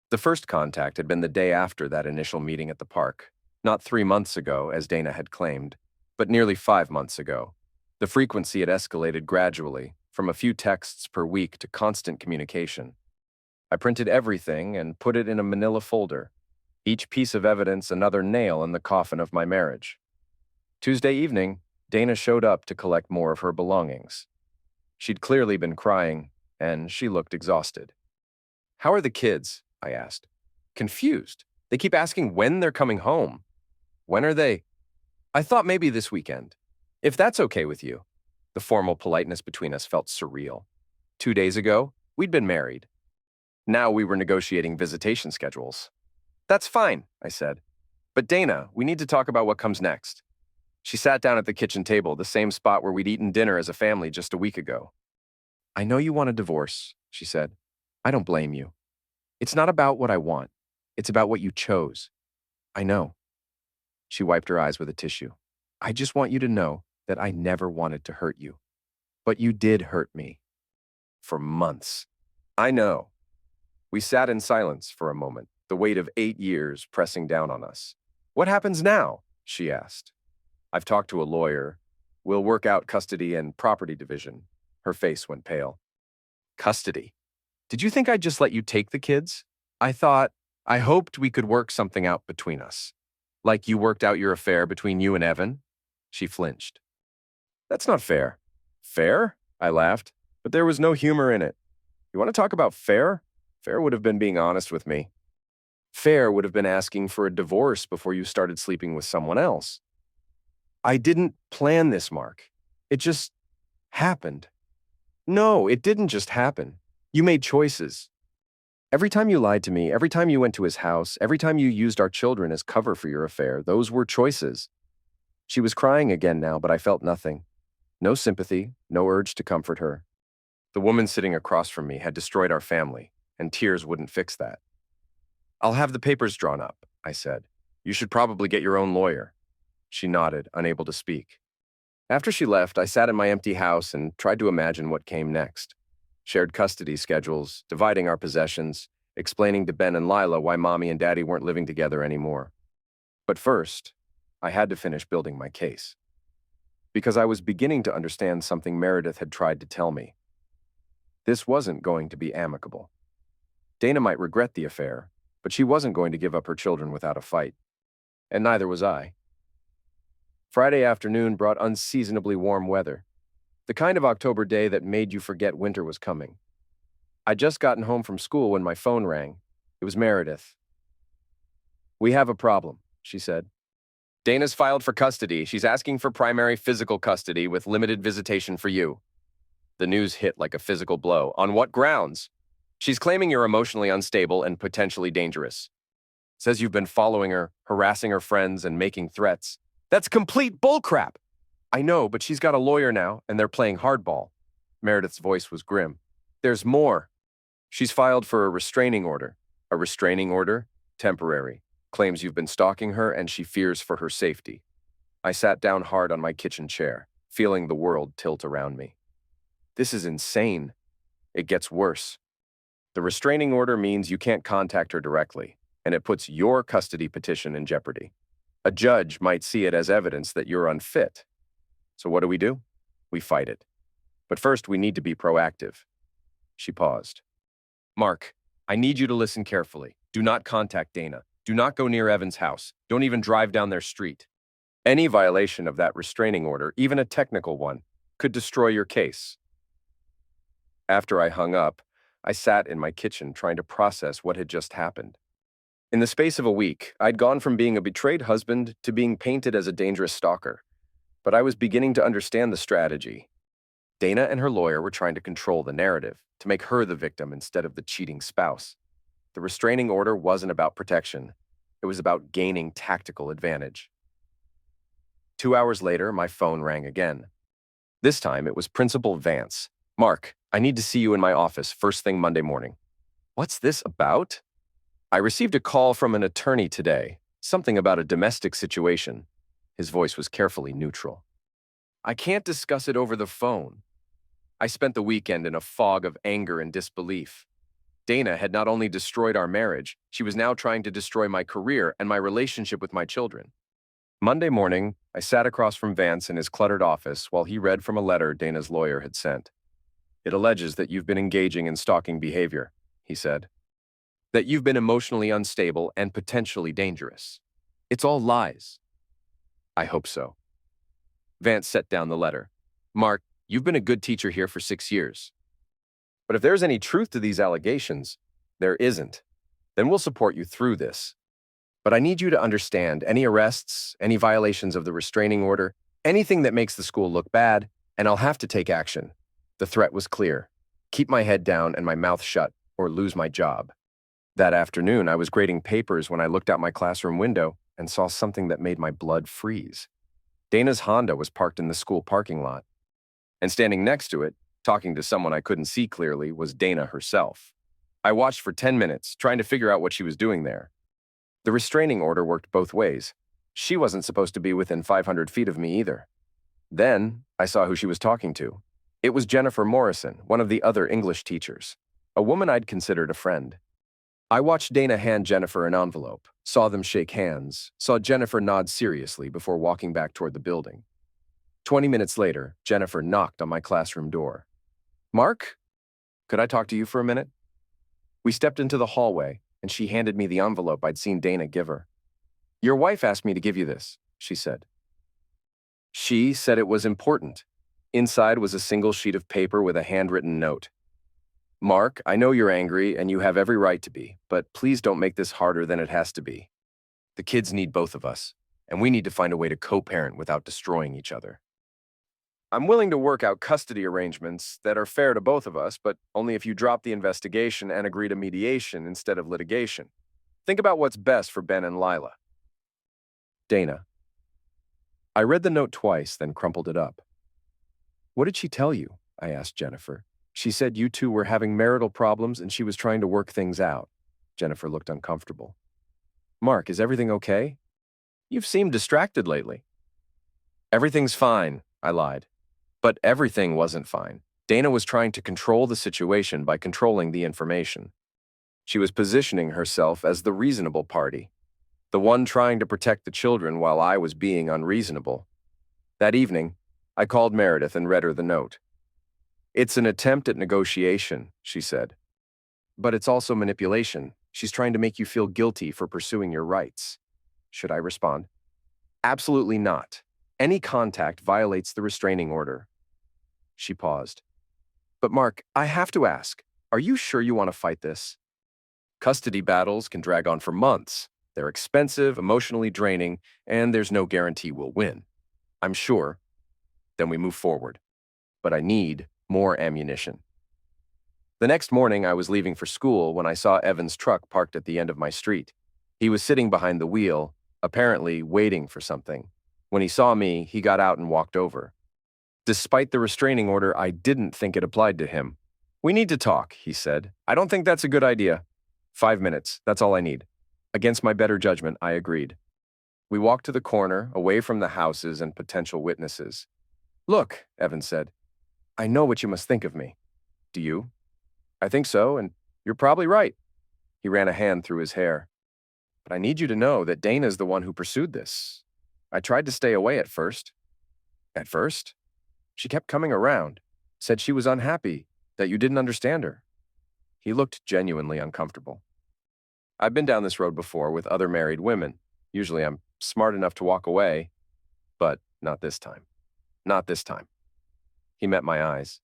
The first contact had been the day after that initial meeting at the park, not 3 months ago, as Dana had claimed, but nearly 5 months ago. The frequency had escalated gradually, from a few texts per week to constant communication. I printed everything and put it in a manila folder, each piece of evidence another nail in the coffin of my marriage. Tuesday evening, Dana showed up to collect more of her belongings. She'd clearly been crying, and she looked exhausted. How are the kids? I asked. Confused. They keep asking when they're coming home. When are they? I thought maybe this weekend. If that's okay with you. The formal politeness between us felt surreal. 2 days ago, we'd been married. Now we were negotiating visitation schedules. That's fine, I said. But Dana, we need to talk about what comes next. She sat down at the kitchen table, the same spot where we'd eaten dinner as a family just a week ago. I know you want a divorce, she said. I don't blame you. It's not about what I want. It's about what you chose. I know. She wiped her eyes with a tissue. I just want you to know that I never wanted to hurt you. But you did hurt me. For months. I know. We sat in silence for a moment, the weight of 8 years pressing down on us. What happens now? She asked. I've talked to a lawyer. We'll work out custody and property division. Her face went pale. Custody? Did you think I'd just let you take the kids? I hoped we could work something out between us. Like you worked out your affair between you and Evan? She flinched. That's not fair. Fair? I laughed, but there was no humor in it. You want to talk about fair? Fair would have been being honest with me. Fair would have been asking for a divorce before you started sleeping with someone else. I didn't plan this, Mark. It just happened. No, it didn't just happen. You made choices. Every time you lied to me, every time you went to his house, every time you used our children as cover for your affair, those were choices. She was crying again now, but I felt nothing. No sympathy, no urge to comfort her. The woman sitting across from me had destroyed our family, and tears wouldn't fix that. I'll have the papers drawn up, I said. You should probably get your own lawyer. She nodded, unable to speak. After she left, I sat in my empty house and tried to imagine what came next. Shared custody schedules, dividing our possessions, explaining to Ben and Lila why Mommy and Daddy weren't living together anymore. But first, I had to finish building my case. Because I was beginning to understand something Meredith had tried to tell me. This wasn't going to be amicable. Dana might regret the affair, but she wasn't going to give up her children without a fight. And neither was I. Friday afternoon brought unseasonably warm weather, the kind of October day that made you forget winter was coming. I'd just gotten home from school when my phone rang. It was Meredith. "We have a problem," she said. "Dana's filed for custody. She's asking for primary physical custody with limited visitation for you." The news hit like a physical blow. "On what grounds?" "She's claiming you're emotionally unstable and potentially dangerous. Says you've been following her, harassing her friends, and making threats." "That's complete bullcrap!" "I know, but she's got a lawyer now, and they're playing hardball." Meredith's voice was grim. "There's more. She's filed for a restraining order." "A restraining order? Temporary. Claims you've been stalking her and she fears for her safety." I sat down hard on my kitchen chair, feeling the world tilt around me. This is insane. It gets worse. The restraining order means you can't contact her directly, and it puts your custody petition in jeopardy. A judge might see it as evidence that you're unfit. So what do? We fight it. But first, we need to be proactive. She paused. "Mark, I need you to listen carefully. Do not contact Dana. Do not go near Evan's house. Don't even drive down their street. Any violation of that restraining order, even a technical one, could destroy your case." After I hung up, I sat in my kitchen trying to process what had just happened. In the space of a week, I'd gone from being a betrayed husband to being painted as a dangerous stalker. But I was beginning to understand the strategy. Dana and her lawyer were trying to control the narrative, to make her the victim instead of the cheating spouse. The restraining order wasn't about protection. It was about gaining tactical advantage. 2 hours later, my phone rang again. This time, it was Principal Vance. "Mark, I need to see you in my office first thing Monday morning." "What's this about?" "I received a call from an attorney today, something about a domestic situation." His voice was carefully neutral. "I can't discuss it over the phone." I spent the weekend in a fog of anger and disbelief. Dana had not only destroyed our marriage, she was now trying to destroy my career and my relationship with my children. Monday morning, I sat across from Vance in his cluttered office while he read from a letter Dana's lawyer had sent. "It alleges that you've been engaging in stalking behavior," he said. "That you've been emotionally unstable and potentially dangerous. It's all lies." "I hope so." Vance set down the letter. "Mark, you've been a good teacher here for 6 years. But if there's any truth to these allegations, there isn't. Then we'll support you through this. But I need you to understand any arrests, any violations of the restraining order, anything that makes the school look bad, and I'll have to take action." The threat was clear. Keep my head down and my mouth shut, or lose my job. That afternoon, I was grading papers when I looked out my classroom window and saw something that made my blood freeze. Dana's Honda was parked in the school parking lot. And standing next to it, talking to someone I couldn't see clearly, was Dana herself. I watched for 10 minutes, trying to figure out what she was doing there. The restraining order worked both ways. She wasn't supposed to be within 500 feet of me either. Then, I saw who she was talking to. It was Jennifer Morrison, one of the other English teachers, a woman I'd considered a friend. I watched Dana hand Jennifer an envelope, saw them shake hands, saw Jennifer nod seriously before walking back toward the building. 20 minutes later, Jennifer knocked on my classroom door. "Mark, could I talk to you for a minute?" We stepped into the hallway, and she handed me the envelope I'd seen Dana give her. "Your wife asked me to give you this," she said. She said it was important. Inside was a single sheet of paper with a handwritten note. "Mark, I know you're angry and you have every right to be, but please don't make this harder than it has to be. The kids need both of us, and we need to find a way to co-parent without destroying each other. I'm willing to work out custody arrangements that are fair to both of us, but only if you drop the investigation and agree to mediation instead of litigation. Think about what's best for Ben and Lila." Dana. I read the note twice, then crumpled it up. "What did she tell you?" I asked Jennifer. "She said you two were having marital problems and she was trying to work things out." Jennifer looked uncomfortable. "Mark, is everything okay? You've seemed distracted lately." "Everything's fine," I lied. But everything wasn't fine. Dana was trying to control the situation by controlling the information. She was positioning herself as the reasonable party, the one trying to protect the children while I was being unreasonable. That evening, I called Meredith and read her the note. It's an attempt at negotiation, she said. But it's also manipulation. She's trying to make you feel guilty for pursuing your rights. Should I respond? Absolutely not. Any contact violates the restraining order. She paused. But Mark, I have to ask, are you sure you want to fight this? Custody battles can drag on for months. They're expensive, emotionally draining, and there's no guarantee we'll win. I'm sure. Then we move forward. But I need more ammunition. The next morning, I was leaving for school when I saw Evan's truck parked at the end of my street. He was sitting behind the wheel, apparently waiting for something. When he saw me, he got out and walked over. Despite the restraining order, I didn't think it applied to him. We need to talk, he said. I don't think that's a good idea. 5 minutes, that's all I need. Against my better judgment, I agreed. We walked to the corner, away from the houses and potential witnesses. Look, Evan said, I know what you must think of me. Do you? I think so, and you're probably right. He ran a hand through his hair. But I need you to know that Dana's the one who pursued this. I tried to stay away at first. At first? She kept coming around, said she was unhappy, that you didn't understand her. He looked genuinely uncomfortable. I've been down this road before with other married women. Usually I'm smart enough to walk away, but not this time. Not this time. He met my eyes.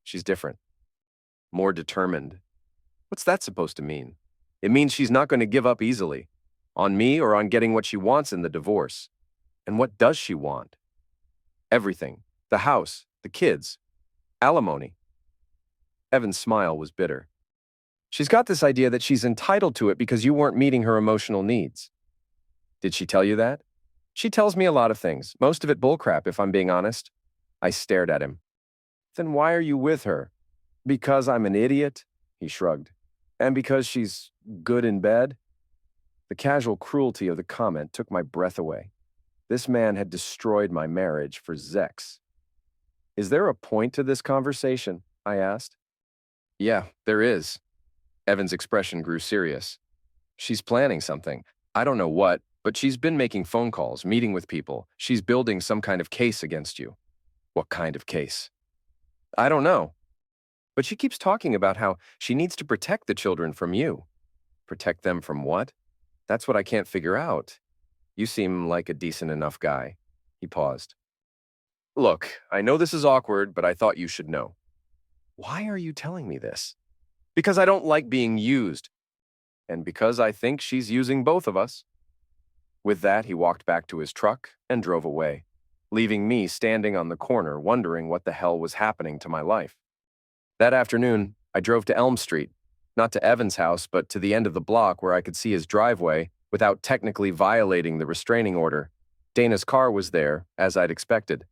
She's different. More determined. What's that supposed to mean? It means she's not going to give up easily. On me or on getting what she wants in the divorce. And what does she want? Everything. The house, the kids, alimony. Evan's smile was bitter. She's got this idea that she's entitled to it because you weren't meeting her emotional needs. Did she tell you that? She tells me a lot of things, most of it bullcrap if I'm being honest. I stared at him. Then why are you with her? Because I'm an idiot? He shrugged. And because she's good in bed? The casual cruelty of the comment took my breath away. This man had destroyed my marriage for Zex. Is there a point to this conversation? I asked. Yeah, there is. Evan's expression grew serious. She's planning something. I don't know what, but she's been making phone calls, meeting with people. She's building some kind of case against you. What kind of case? I don't know. But she keeps talking about how she needs to protect the children from you. Protect them from what? That's what I can't figure out. You seem like a decent enough guy. He paused. Look, I know this is awkward, but I thought you should know. Why are you telling me this? Because I don't like being used. And because I think she's using both of us. With that, he walked back to his truck and drove away, leaving me standing on the corner wondering what the hell was happening to my life. That afternoon, I drove to Elm Street, not to Evan's house, but to the end of the block where I could see his driveway without technically violating the restraining order. Dana's car was there, as I'd expected.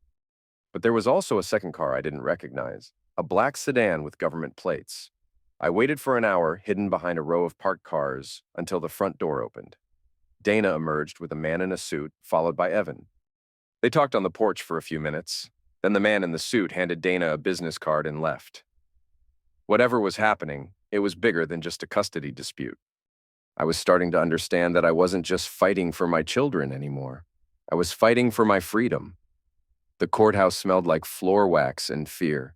But there was also a second car I didn't recognize, a black sedan with government plates. I waited for an hour, hidden behind a row of parked cars, until the front door opened. Dana emerged with a man in a suit, followed by Evan. They talked on the porch for a few minutes. Then the man in the suit handed Dana a business card and left. Whatever was happening, it was bigger than just a custody dispute. I was starting to understand that I wasn't just fighting for my children anymore. I was fighting for my freedom. The courthouse smelled like floor wax and fear.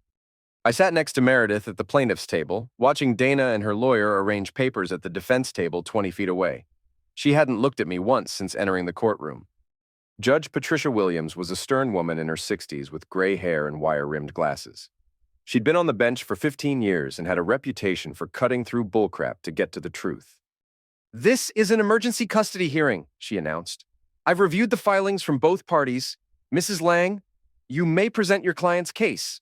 I sat next to Meredith at the plaintiff's table, watching Dana and her lawyer arrange papers at the defense table 20 feet away. She hadn't looked at me once since entering the courtroom. Judge Patricia Williams was a stern woman in her 60s with gray hair and wire-rimmed glasses. She'd been on the bench for 15 years and had a reputation for cutting through bullcrap to get to the truth. This is an emergency custody hearing, she announced. I've reviewed the filings from both parties. Mrs. Lang, you may present your client's case.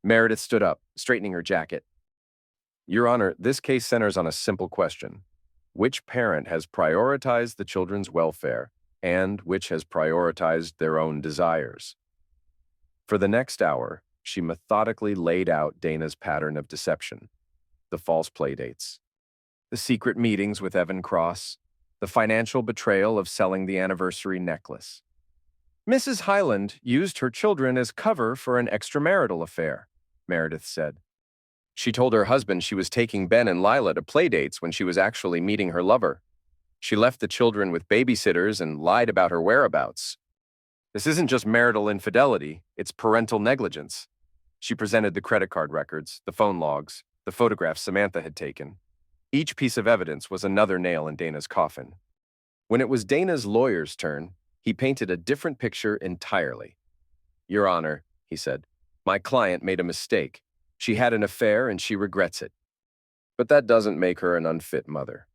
Meredith stood up, straightening her jacket. Your Honor, this case centers on a simple question. Which parent has prioritized the children's welfare and which has prioritized their own desires? For the next hour, she methodically laid out Dana's pattern of deception. The false playdates. The secret meetings with Evan Cross. The financial betrayal of selling the anniversary necklace. Mrs. Hyland used her children as cover for an extramarital affair, Meredith said. She told her husband she was taking Ben and Lila to playdates when she was actually meeting her lover. She left the children with babysitters and lied about her whereabouts. This isn't just marital infidelity, it's parental negligence. She presented the credit card records, the phone logs, the photographs Samantha had taken. Each piece of evidence was another nail in Dana's coffin. When it was Dana's lawyer's turn, he painted a different picture entirely. "Your Honor," he said, "my client made a mistake. She had an affair and she regrets it. But that doesn't make her an unfit mother."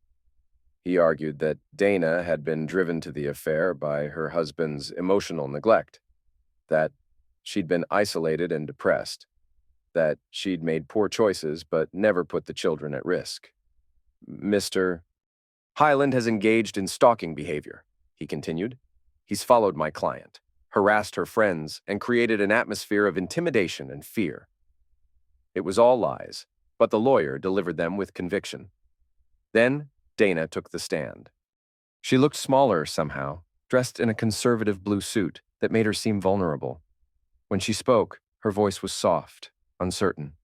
He argued that Dana had been driven to the affair by her husband's emotional neglect, that she'd been isolated and depressed, that she'd made poor choices but never put the children at risk. "Mr. Highland has engaged in stalking behavior," he continued. "He's followed my client, harassed her friends, and created an atmosphere of intimidation and fear." It was all lies, but the lawyer delivered them with conviction. Then Dana took the stand. She looked smaller somehow, dressed in a conservative blue suit that made her seem vulnerable. When she spoke, her voice was soft, uncertain.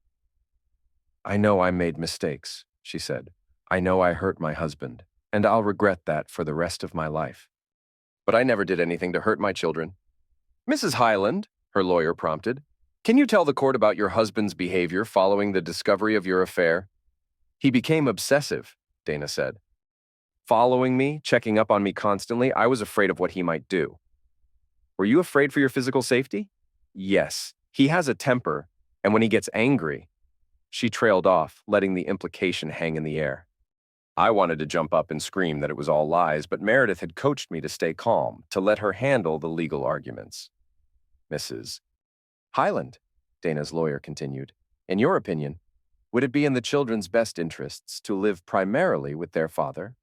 "I know I made mistakes," she said. "I know I hurt my husband, and I'll regret that for the rest of my life. But I never did anything to hurt my children." "Mrs. Highland," her lawyer prompted, "can you tell the court about your husband's behavior following the discovery of your affair?" "He became obsessive," Dana said. "Following me, checking up on me constantly, I was afraid of what he might do." "Were you afraid for your physical safety?" "Yes. He has a temper, and when he gets angry..." She trailed off, letting the implication hang in the air. I wanted to jump up and scream that it was all lies, but Meredith had coached me to stay calm, to let her handle the legal arguments. "Mrs. Highland," Dana's lawyer continued, "in your opinion, would it be in the children's best interests to live primarily with their father?"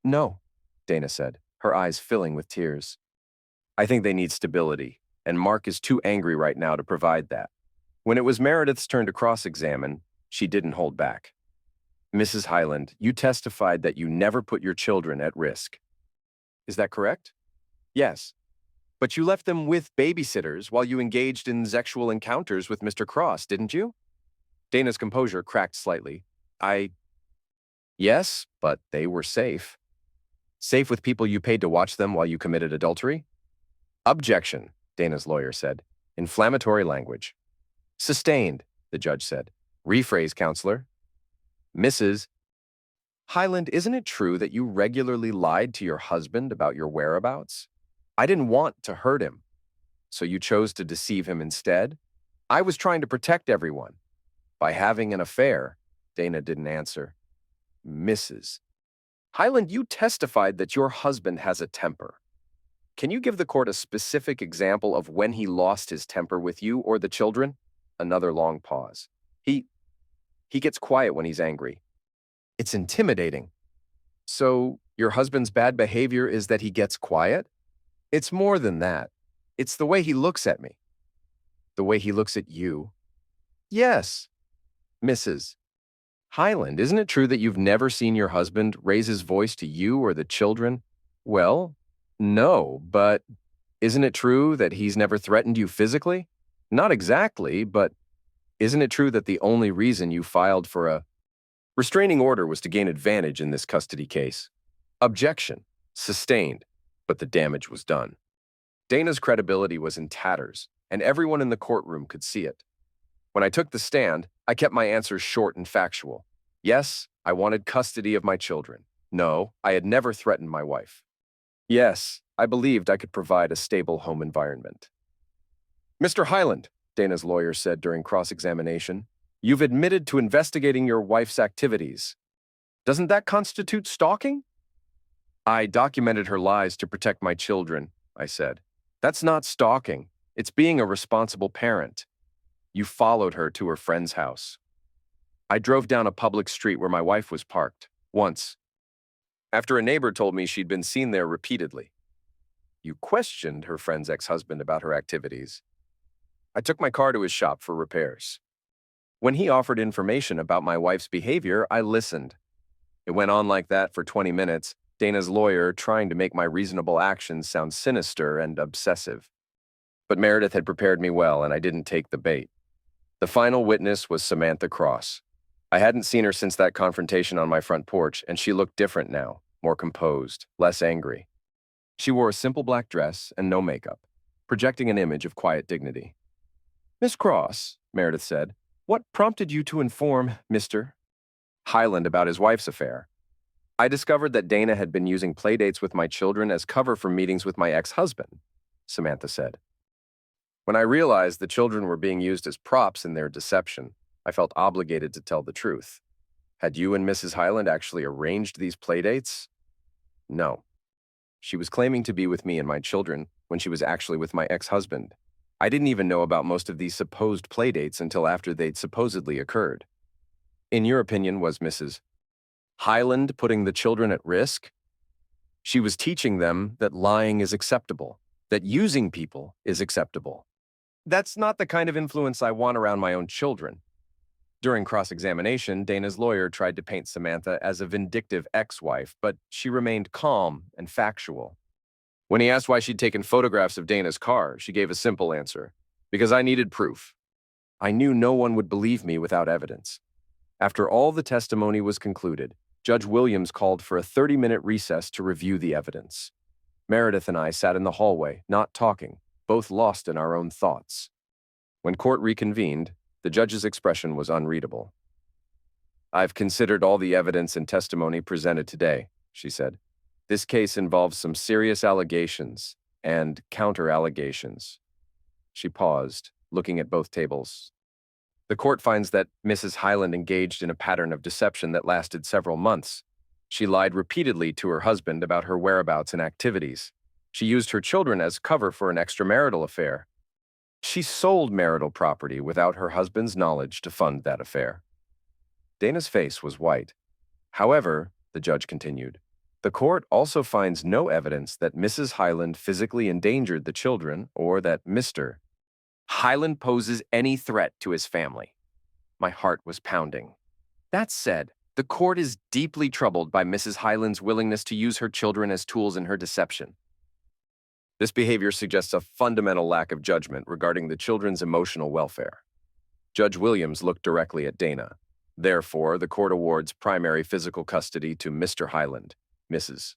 "No," Dana said, her eyes filling with tears. "I think they need stability, and Mark is too angry right now to provide that." When it was Meredith's turn to cross-examine, she didn't hold back. "Mrs. Highland, you testified that you never put your children at risk. Is that correct?" "Yes. But you left them with babysitters while you engaged in sexual encounters with Mr. Cross, didn't you?" Dana's composure cracked slightly. Yes, but they were safe." "Safe with people you paid to watch them while you committed adultery?" "Objection," Dana's lawyer said. "Inflammatory language." "Sustained," the judge said. "Rephrase, counselor." "Mrs. Highland, isn't it true that you regularly lied to your husband about your whereabouts? I didn't want to hurt him, so you chose to deceive him instead? I was trying to protect everyone. By having an affair." Dana didn't answer. "Mrs. Highland, you testified that your husband has a temper. Can you give the court a specific example of when he lost his temper with you or the children?" Another long pause. He gets quiet when he's angry. It's intimidating." "So, your husband's bad behavior is that he gets quiet?" "It's more than that. It's the way he looks at me." "The way he looks at you?" "Yes." "Mrs. Highland, isn't it true that you've never seen your husband raise his voice to you or the children?" "Well, no, but isn't it true that he's never threatened you physically?" "Not exactly, but isn't it true that the only reason you filed for a restraining order was to gain advantage in this custody case?" "Objection. Sustained, but the damage was done." Dana's credibility was in tatters, and everyone in the courtroom could see it. When I took the stand, I kept my answers short and factual. Yes, I wanted custody of my children. No, I had never threatened my wife. Yes, I believed I could provide a stable home environment. "Mr. Highland," Dana's lawyer said during cross-examination, "you've admitted to investigating your wife's activities. Doesn't that constitute stalking?" "I documented her lies to protect my children," I said. "That's not stalking. It's being a responsible parent. You followed her to her friend's house." "I drove down a public street where my wife was parked, once, after a neighbor told me she'd been seen there repeatedly." "You questioned her friend's ex-husband about her activities." "I took my car to his shop for repairs. When he offered information about my wife's behavior, I listened. It went on like that for 20 minutes, Dana's lawyer trying to make my reasonable actions sound sinister and obsessive. But Meredith had prepared me well, and I didn't take the bait. The final witness was Samantha Cross. I hadn't seen her since that confrontation on my front porch, and she looked different now, more composed, less angry. She wore a simple black dress and no makeup, projecting an image of quiet dignity. Miss Cross, Meredith said, what prompted you to inform Mr. Highland about his wife's affair? I discovered that Dana had been using playdates with my children as cover for meetings with my ex-husband, Samantha said. When I realized the children were being used as props in their deception, I felt obligated to tell the truth. Had you and Mrs. Highland actually arranged these playdates? No. She was claiming to be with me and my children when she was actually with my ex-husband. I didn't even know about most of these supposed playdates until after they'd supposedly occurred. In your opinion, was Mrs. Highland putting the children at risk? She was teaching them that lying is acceptable, that using people is acceptable. That's not the kind of influence I want around my own children. During cross-examination, Dana's lawyer tried to paint Samantha as a vindictive ex-wife, but she remained calm and factual. When he asked why she'd taken photographs of Dana's car, she gave a simple answer: because I needed proof. I knew no one would believe me without evidence. After all the testimony was concluded, Judge Williams called for a 30-minute recess to review the evidence. Meredith and I sat in the hallway, not talking, both lost in our own thoughts. When court reconvened, the judge's expression was unreadable. I've considered all the evidence and testimony presented today, she said. This case involves some serious allegations and counter-allegations. She paused, looking at both tables. The court finds that Mrs. Highland engaged in a pattern of deception that lasted several months. She lied repeatedly to her husband about her whereabouts and activities. She used her children as cover for an extramarital affair. She sold marital property without her husband's knowledge to fund that affair. Dana's face was white. However, the judge continued, the court also finds no evidence that Mrs. Highland physically endangered the children or that Mr. Highland poses any threat to his family. My heart was pounding. That said, the court is deeply troubled by Mrs. Highland's willingness to use her children as tools in her deception. This behavior suggests a fundamental lack of judgment regarding the children's emotional welfare. Judge Williams looked directly at Dana. Therefore, the court awards primary physical custody to Mr. Highland. Mrs.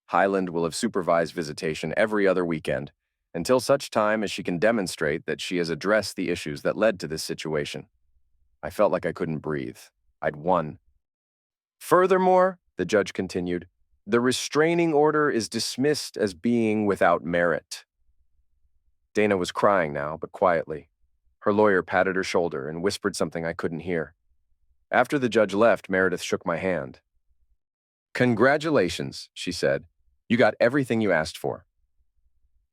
Highland will have supervised visitation every other weekend until such time as she can demonstrate that she has addressed the issues that led to this situation. I felt like I couldn't breathe. I'd won. Furthermore, the judge continued, the restraining order is dismissed as being without merit. Dana was crying now, but quietly. Her lawyer patted her shoulder and whispered something I couldn't hear. After the judge left, Meredith shook my hand. Congratulations, she said. You got everything you asked for.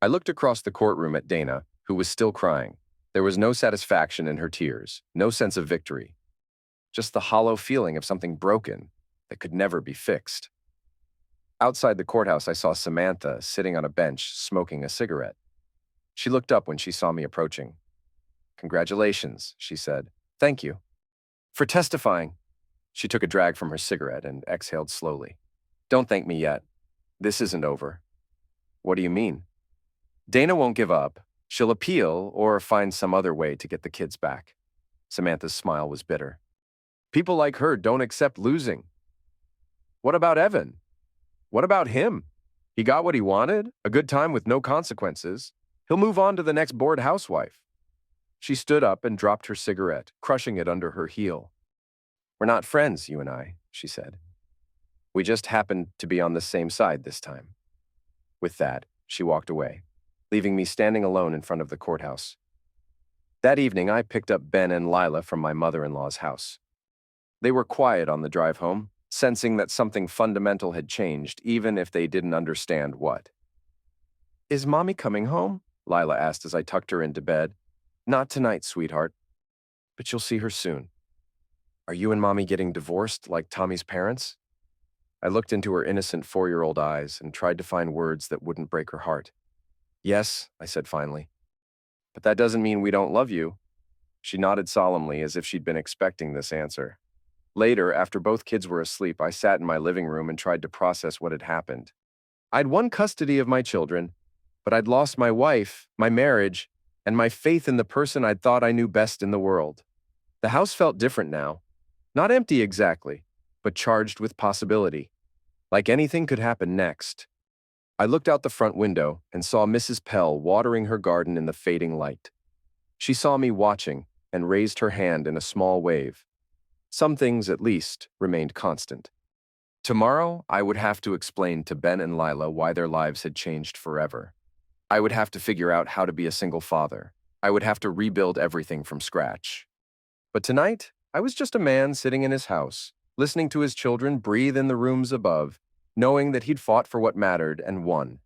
I looked across the courtroom at Dana, who was still crying. There was no satisfaction in her tears, no sense of victory. Just the hollow feeling of something broken that could never be fixed. Outside the courthouse, I saw Samantha sitting on a bench, smoking a cigarette. She looked up when she saw me approaching. Congratulations, she said. Thank you. For testifying. She took a drag from her cigarette and exhaled slowly. Don't thank me yet. This isn't over. What do you mean? Dana won't give up. She'll appeal or find some other way to get the kids back. Samantha's smile was bitter. People like her don't accept losing. What about Evan? What about him? He got what he wanted, a good time with no consequences. He'll move on to the next bored housewife. She stood up and dropped her cigarette, crushing it under her heel. We're not friends, you and I, she said. We just happened to be on the same side this time. With that, she walked away, leaving me standing alone in front of the courthouse. That evening, I picked up Ben and Lila from my mother-in-law's house. They were quiet on the drive home, sensing that something fundamental had changed, even if they didn't understand what. Is Mommy coming home? Lila asked as I tucked her into bed. Not tonight, sweetheart, but you'll see her soon. Are you and Mommy getting divorced like Tommy's parents? I looked into her innocent 4-year-old eyes and tried to find words that wouldn't break her heart. Yes, I said finally. But that doesn't mean we don't love you. She nodded solemnly as if she'd been expecting this answer. Later, after both kids were asleep, I sat in my living room and tried to process what had happened. I'd won custody of my children, but I'd lost my wife, my marriage, and my faith in the person I'd thought I knew best in the world. The house felt different now. Not empty exactly, but charged with possibility. Like anything could happen next. I looked out the front window and saw Mrs. Pell watering her garden in the fading light. She saw me watching and raised her hand in a small wave. Some things, at least, remained constant. Tomorrow, I would have to explain to Ben and Lila why their lives had changed forever. I would have to figure out how to be a single father. I would have to rebuild everything from scratch. But tonight, I was just a man sitting in his house, listening to his children breathe in the rooms above, knowing that he'd fought for what mattered and won.